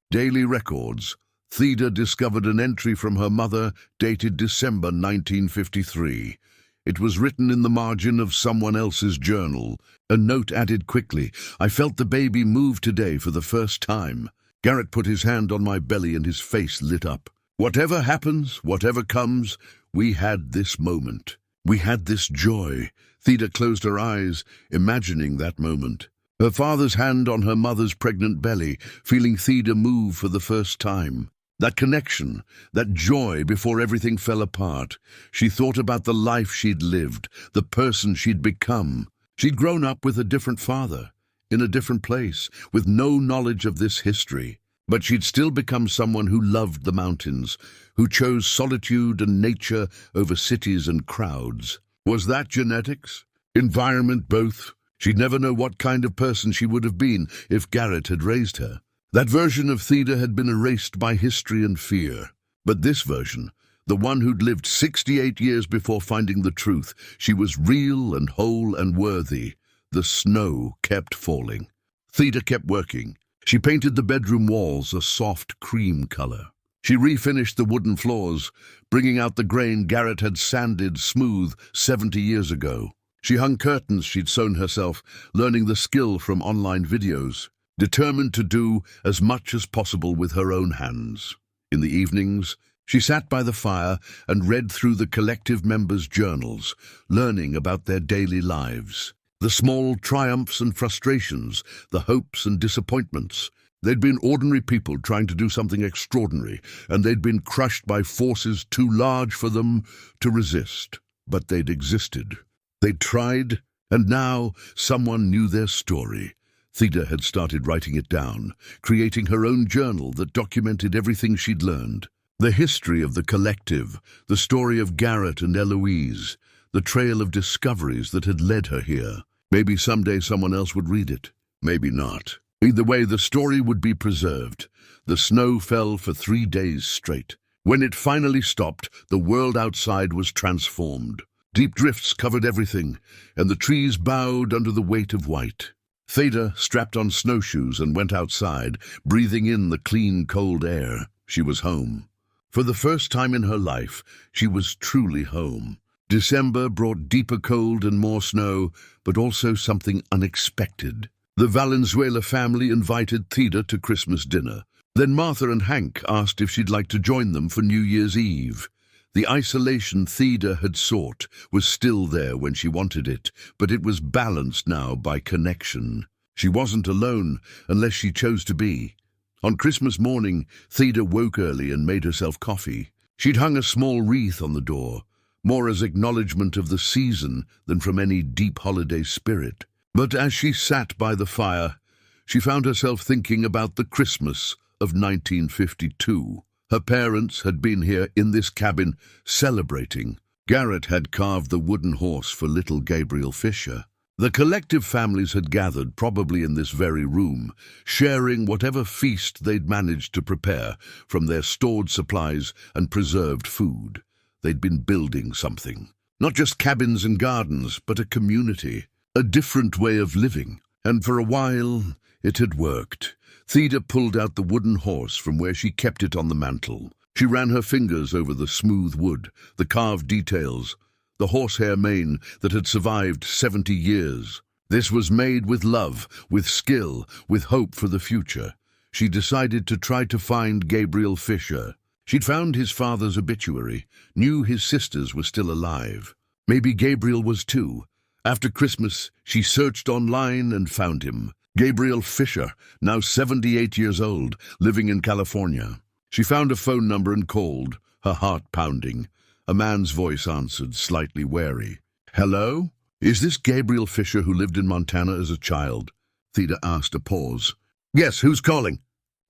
daily records, Theda discovered an entry from her mother dated December 1953. It was written in the margin of someone else's journal. A note added quickly, "I felt the baby move today for the first time." Garrett put his hand on my belly and his face lit up. "Whatever happens, whatever comes, we had this moment. We had this joy." Theda closed her eyes, imagining that moment. Her father's hand on her mother's pregnant belly, feeling Theda move for the first time. That connection, that joy before everything fell apart. She thought about the life she'd lived, the person she'd become. She'd grown up with a different father, in a different place, with no knowledge of this history. But she'd still become someone who loved the mountains, who chose solitude and nature over cities and crowds. Was that genetics? Environment both? She'd never know what kind of person she would have been if Garrett had raised her. That version of Theda had been erased by history and fear. But this version, the one who'd lived 68 years before finding the truth, she was real and whole and worthy. The snow kept falling. Theda kept working. She painted the bedroom walls a soft cream color. She refinished the wooden floors, bringing out the grain Garrett had sanded smooth 70 years ago. She hung curtains she'd sewn herself, learning the skill from online videos, determined to do as much as possible with her own hands. In the evenings, she sat by the fire and read through the collective members' journals, learning about their daily lives. The small triumphs and frustrations, the hopes and disappointments. They'd been ordinary people trying to do something extraordinary, and they'd been crushed by forces too large for them to resist. But they'd existed. They'd tried, and now someone knew their story. Theda had started writing it down, creating her own journal that documented everything she'd learned. The history of the collective, the story of Garrett and Eloise, the trail of discoveries that had led her here. Maybe someday someone else would read it. Maybe not. Either way, the story would be preserved. The snow fell for 3 days straight. When it finally stopped, the world outside was transformed. Deep drifts covered everything, and the trees bowed under the weight of white. Theda strapped on snowshoes and went outside, breathing in the clean, cold air. She was home. For the first time in her life, she was truly home. December brought deeper cold and more snow, but also something unexpected. The Valenzuela family invited Theda to Christmas dinner. Then Martha and Hank asked if she'd like to join them for New Year's Eve. The isolation Theda had sought was still there when she wanted it, but it was balanced now by connection. She wasn't alone, unless she chose to be. On Christmas morning, Theda woke early and made herself coffee. She'd hung a small wreath on the door, more as acknowledgement of the season than from any deep holiday spirit. But as she sat by the fire, she found herself thinking about the Christmas of 1952. Her parents had been here in this cabin, celebrating. Garrett had carved the wooden horse for little Gabriel Fisher. The collective families had gathered, probably in this very room, sharing whatever feast they'd managed to prepare from their stored supplies and preserved food. They'd been building something. Not just cabins and gardens, but a community, a different way of living. And for a while, it had worked. Theda pulled out the wooden horse from where she kept it on the mantel. She ran her fingers over the smooth wood, the carved details, the horsehair mane that had survived 70 years. This was made with love, with skill, with hope for the future. She decided to try to find Gabriel Fisher. She'd found his father's obituary, knew his sisters were still alive. Maybe Gabriel was too. After Christmas, she searched online and found him. Gabriel Fisher, now 78 years old, living in California. She found a phone number and called, her heart pounding. A man's voice answered, slightly wary. "Hello? Is this Gabriel Fisher who lived in Montana as a child?" Theda asked, a pause. "Yes, who's calling?"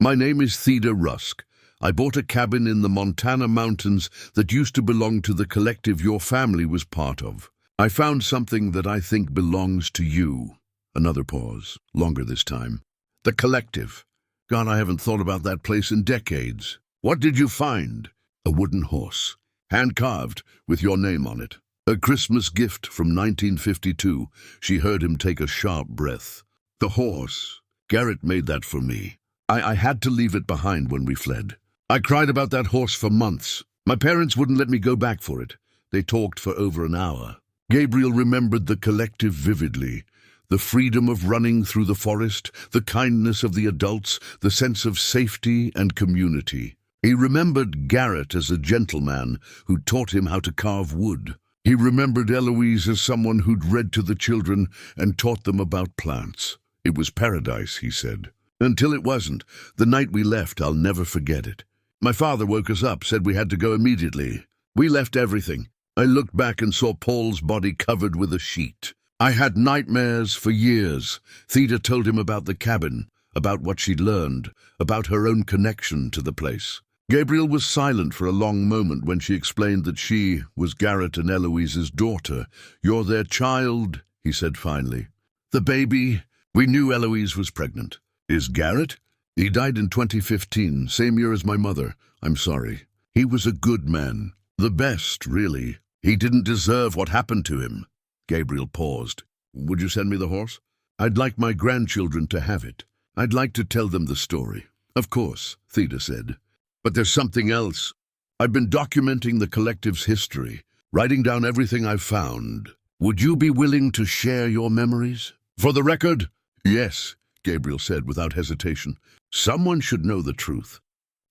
"My name is Theda Rusk. I bought a cabin in the Montana mountains that used to belong to the collective your family was part of. I found something that I think belongs to you." Another pause, longer this time. "The collective. God, I haven't thought about that place in decades. What did you find?" "A wooden horse, hand-carved, with your name on it. A Christmas gift from 1952. She heard him take a sharp breath. "The horse. Garrett made that for me. I had to leave it behind when we fled. I cried about that horse for months. My parents wouldn't let me go back for it. They talked for over an hour." Gabriel remembered the collective vividly. The freedom of running through the forest, the kindness of the adults, the sense of safety and community. He remembered Garrett as a gentleman who taught him how to carve wood. He remembered Eloise as someone who'd read to the children and taught them about plants. It was paradise, he said. Until it wasn't. The night we left, I'll never forget it. My father woke us up, said we had to go immediately. We left everything. I looked back and saw Paul's body covered with a sheet. I had nightmares for years. Theda told him about the cabin, about what she'd learned, about her own connection to the place. Gabriel was silent for a long moment when she explained that she was Garrett and Eloise's daughter. "You're their child," he said finally. The baby, we knew Eloise was pregnant. Is Garrett? He died in 2015, same year as my mother. I'm sorry. He was a good man. The best, really. He didn't deserve what happened to him. Gabriel paused. Would you send me the horse? I'd like my grandchildren to have it. I'd like to tell them the story. Of course, Theda said. But there's something else. I've been documenting the collective's history, writing down everything I've found. Would you be willing to share your memories? For the record, yes, Gabriel said without hesitation. Someone should know the truth.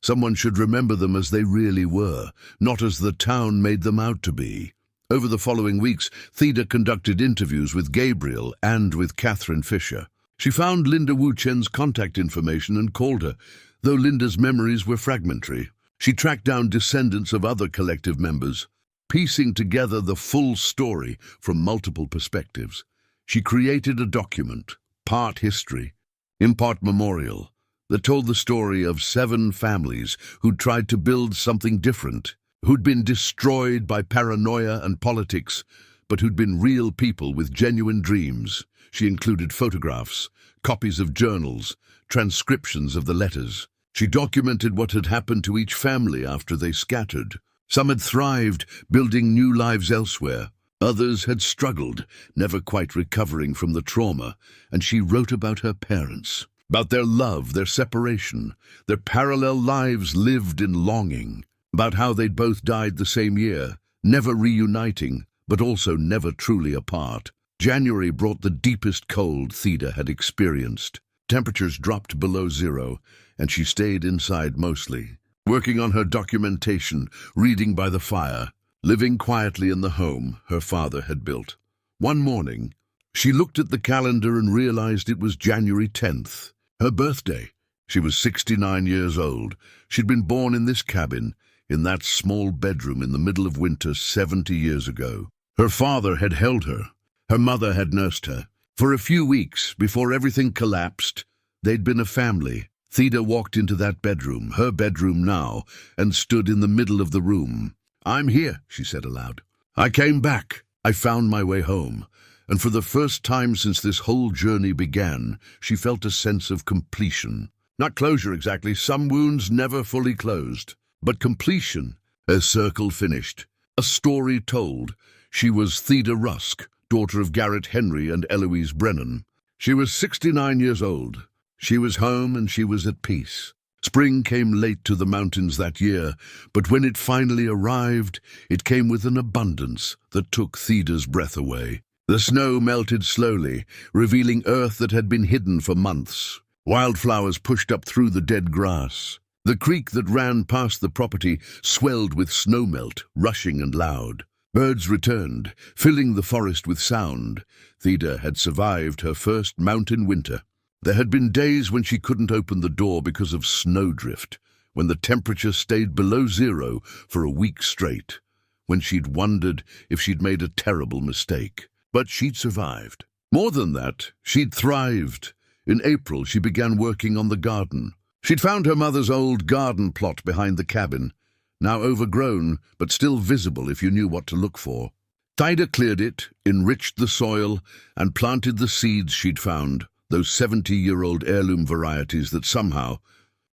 Someone should remember them as they really were, not as the town made them out to be. Over the following weeks, Theda conducted interviews with Gabriel and with Catherine Fisher. She found Linda Wu-Chen's contact information and called her, though Linda's memories were fragmentary. She tracked down descendants of other collective members, piecing together the full story from multiple perspectives. She created a document, part history, in part memorial, that told the story of 7 families who'd tried to build something different, who'd been destroyed by paranoia and politics, but who'd been real people with genuine dreams. She included photographs, copies of journals, transcriptions of the letters. She documented what had happened to each family after they scattered. Some had thrived, building new lives elsewhere. Others had struggled, never quite recovering from the trauma, and she wrote about her parents, about their love, their separation, their parallel lives lived in longing, about how they'd both died the same year, never reuniting, but also never truly apart. January brought the deepest cold Theda had experienced. Temperatures dropped below zero, and she stayed inside mostly, working on her documentation, reading by the fire, living quietly in the home her father had built. One morning, she looked at the calendar and realized it was January 10th, her birthday. She was 69 years old. She'd been born in this cabin, in that small bedroom in the middle of winter 70 years ago. Her father had held her. Her mother had nursed her. For a few weeks, before everything collapsed, they'd been a family. Theda walked into that bedroom, her bedroom now, and stood in the middle of the room. I'm here, she said aloud. I came back. I found my way home. And for the first time since this whole journey began, she felt a sense of completion. Not closure exactly, some wounds never fully closed, but completion. A circle finished, a story told. She was Theda Rusk, daughter of Garrett Henry and Eloise Brennan. She was 69 years old. She was home and she was at peace. Spring came late to the mountains that year, but when it finally arrived, it came with an abundance that took Theda's breath away. The snow melted slowly, revealing earth that had been hidden for months. Wildflowers pushed up through the dead grass. The creek that ran past the property swelled with snowmelt, rushing and loud. Birds returned, filling the forest with sound. Theda had survived her first mountain winter. There had been days when she couldn't open the door because of snowdrift, when the temperature stayed below zero for a week straight, when she'd wondered if she'd made a terrible mistake. But she'd survived. More than that, she'd thrived. In April, she began working on the garden. She'd found her mother's old garden plot behind the cabin, now overgrown, but still visible if you knew what to look for. Theda cleared it, enriched the soil, and planted the seeds she'd found, those 70-year-old heirloom varieties that somehow,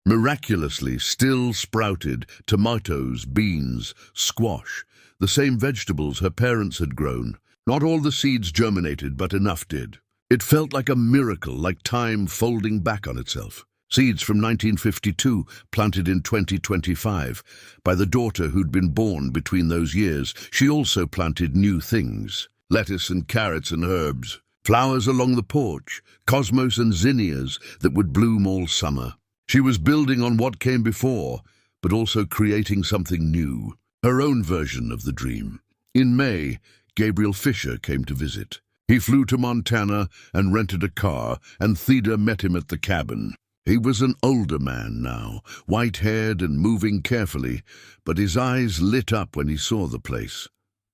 miraculously, still sprouted tomatoes, beans, squash, the same vegetables her parents had grown. Not all the seeds germinated, but enough did. It felt like a miracle, like time folding back on itself. Seeds from 1952, planted in 2025. By the daughter who'd been born between those years, she also planted new things. Lettuce and carrots and herbs. Flowers along the porch, cosmos and zinnias that would bloom all summer. She was building on what came before, but also creating something new, her own version of the dream. In May, Gabriel Fisher came to visit. He flew to Montana and rented a car, and Theda met him at the cabin. He was an older man now, white-haired and moving carefully, but his eyes lit up when he saw the place.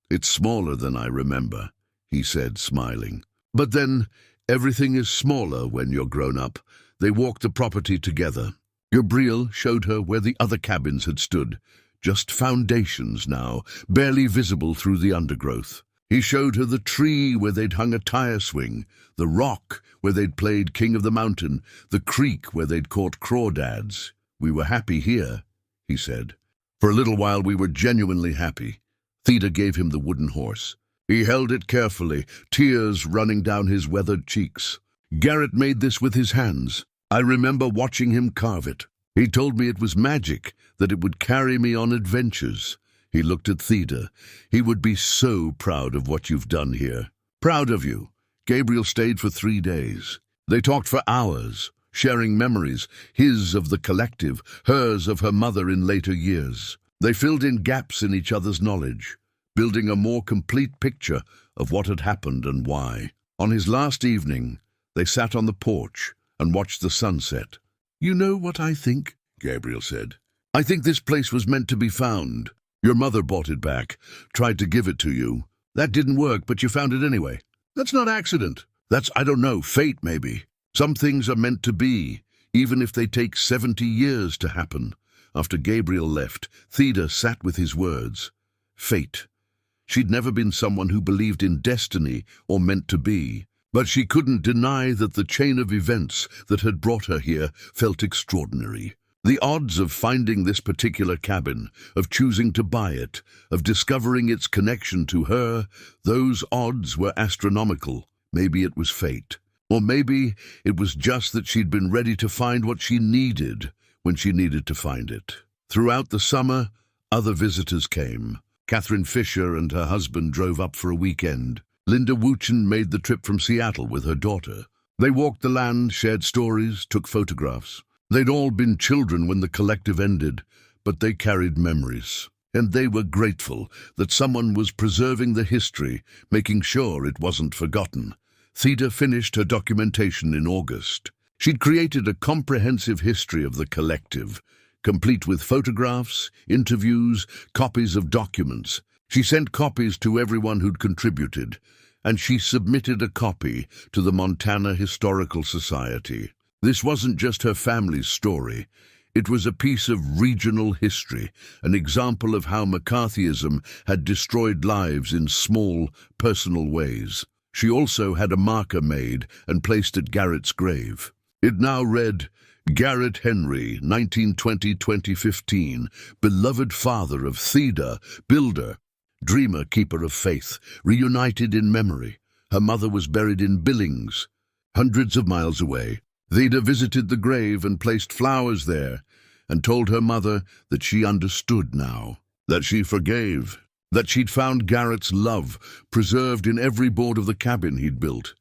It's smaller than I remember, he said, smiling. But then, everything is smaller when you're grown up. They walked the property together. Gabriel showed her where the other cabins had stood, just foundations now, barely visible through the undergrowth. He showed her the tree where they'd hung a tire swing, the rock where they'd played King of the Mountain, the creek where they'd caught crawdads. "We were happy here," he said. "For a little while we were genuinely happy." Theda gave him the wooden horse. He held it carefully, tears running down his weathered cheeks. "Garrett made this with his hands. I remember watching him carve it. He told me it was magic, that it would carry me on adventures." He looked at Theda. "He would be so proud of what you've done here." "Proud of you." Gabriel stayed for 3 days. They talked for hours, sharing memories, his of the collective, hers of her mother in later years. They filled in gaps in each other's knowledge, building a more complete picture of what had happened and why. On his last evening, they sat on the porch and watched the sunset. "You know what I think?" Gabriel said. "I think this place was meant to be found. Your mother bought it back, tried to give it to you. That didn't work, but you found it anyway. That's not accident. That's, I don't know, fate maybe. Some things are meant to be, even if they take 70 years to happen." After Gabriel left, Theda sat with his words. Fate. She'd never been someone who believed in destiny or meant to be, but she couldn't deny that the chain of events that had brought her here felt extraordinary. The odds of finding this particular cabin, of choosing to buy it, of discovering its connection to her, those odds were astronomical. Maybe it was fate. Or maybe it was just that she'd been ready to find what she needed when she needed to find it. Throughout the summer, other visitors came. Catherine Fisher and her husband drove up for a weekend. Linda Wuchen made the trip from Seattle with her daughter. They walked the land, shared stories, took photographs. They'd all been children when the collective ended, but they carried memories. And they were grateful that someone was preserving the history, making sure it wasn't forgotten. Theda finished her documentation in August. She'd created a comprehensive history of the collective, complete with photographs, interviews, copies of documents. She sent copies to everyone who'd contributed, and she submitted a copy to the Montana Historical Society. This wasn't just her family's story. It was a piece of regional history, an example of how McCarthyism had destroyed lives in small, personal ways. She also had a marker made and placed at Garrett's grave. It now read, "Garrett Henry, 1920-2015, beloved father of Theda, builder, dreamer, keeper of faith, reunited in memory. Her mother was buried in Billings, hundreds of miles away. Theda visited the grave and placed flowers there and told her mother that she understood now, that she forgave, that she'd found Garrett's love preserved in every board of the cabin he'd built.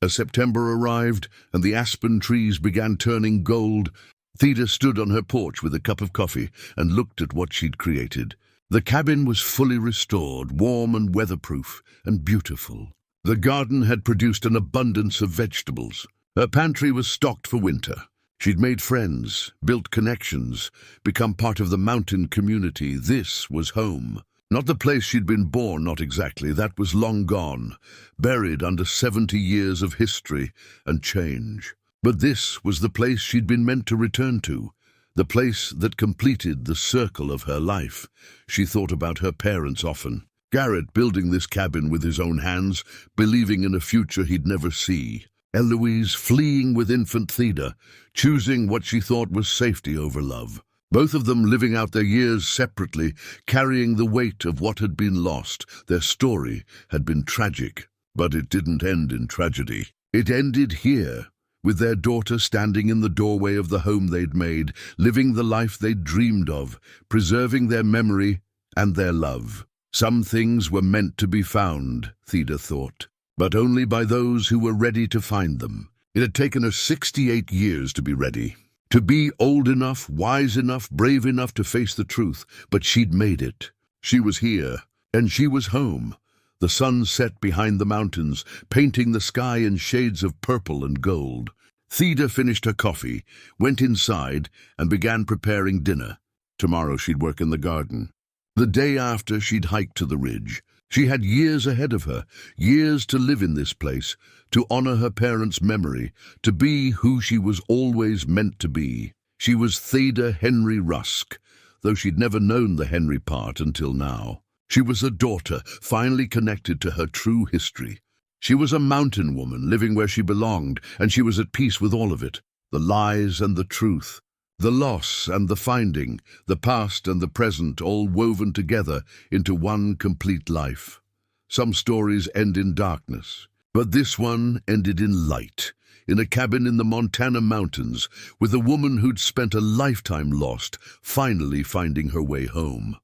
As September arrived and the aspen trees began turning gold, Theda stood on her porch with a cup of coffee and looked at what she'd created. The cabin was fully restored, warm and weatherproof, and beautiful. The garden had produced an abundance of vegetables. Her pantry was stocked for winter. She'd made friends, built connections, become part of the mountain community. This was home. Not the place she'd been born, not exactly. That was long gone, buried under 70 years of history and change. But this was the place she'd been meant to return to, the place that completed the circle of her life. She thought about her parents often. Garrett building this cabin with his own hands, believing in a future he'd never see. Eloise fleeing with infant Theda, choosing what she thought was safety over love. Both of them living out their years separately, carrying the weight of what had been lost. Their story had been tragic, but it didn't end in tragedy. It ended here, with their daughter standing in the doorway of the home they'd made, living the life they'd dreamed of, preserving their memory and their love. Some things were meant to be found, Theda thought, but only by those who were ready to find them. It had taken her 68 years to be ready, to be old enough, wise enough, brave enough to face the truth, but she'd made it. She was here, and she was home. The sun set behind the mountains, painting the sky in shades of purple and gold. Theda finished her coffee, went inside, and began preparing dinner. Tomorrow she'd work in the garden. The day after, she'd hike to the ridge. She had years ahead of her, years to live in this place, to honor her parents' memory, to be who she was always meant to be. She was Theda Henry Rusk, though she'd never known the Henry part until now. She was a daughter, finally connected to her true history. She was a mountain woman living where she belonged, and she was at peace with all of it. The lies and the truth, the loss and the finding, the past and the present, all woven together into one complete life. Some stories end in darkness, but this one ended in light, in a cabin in the Montana mountains, with a woman who'd spent a lifetime lost, finally finding her way home.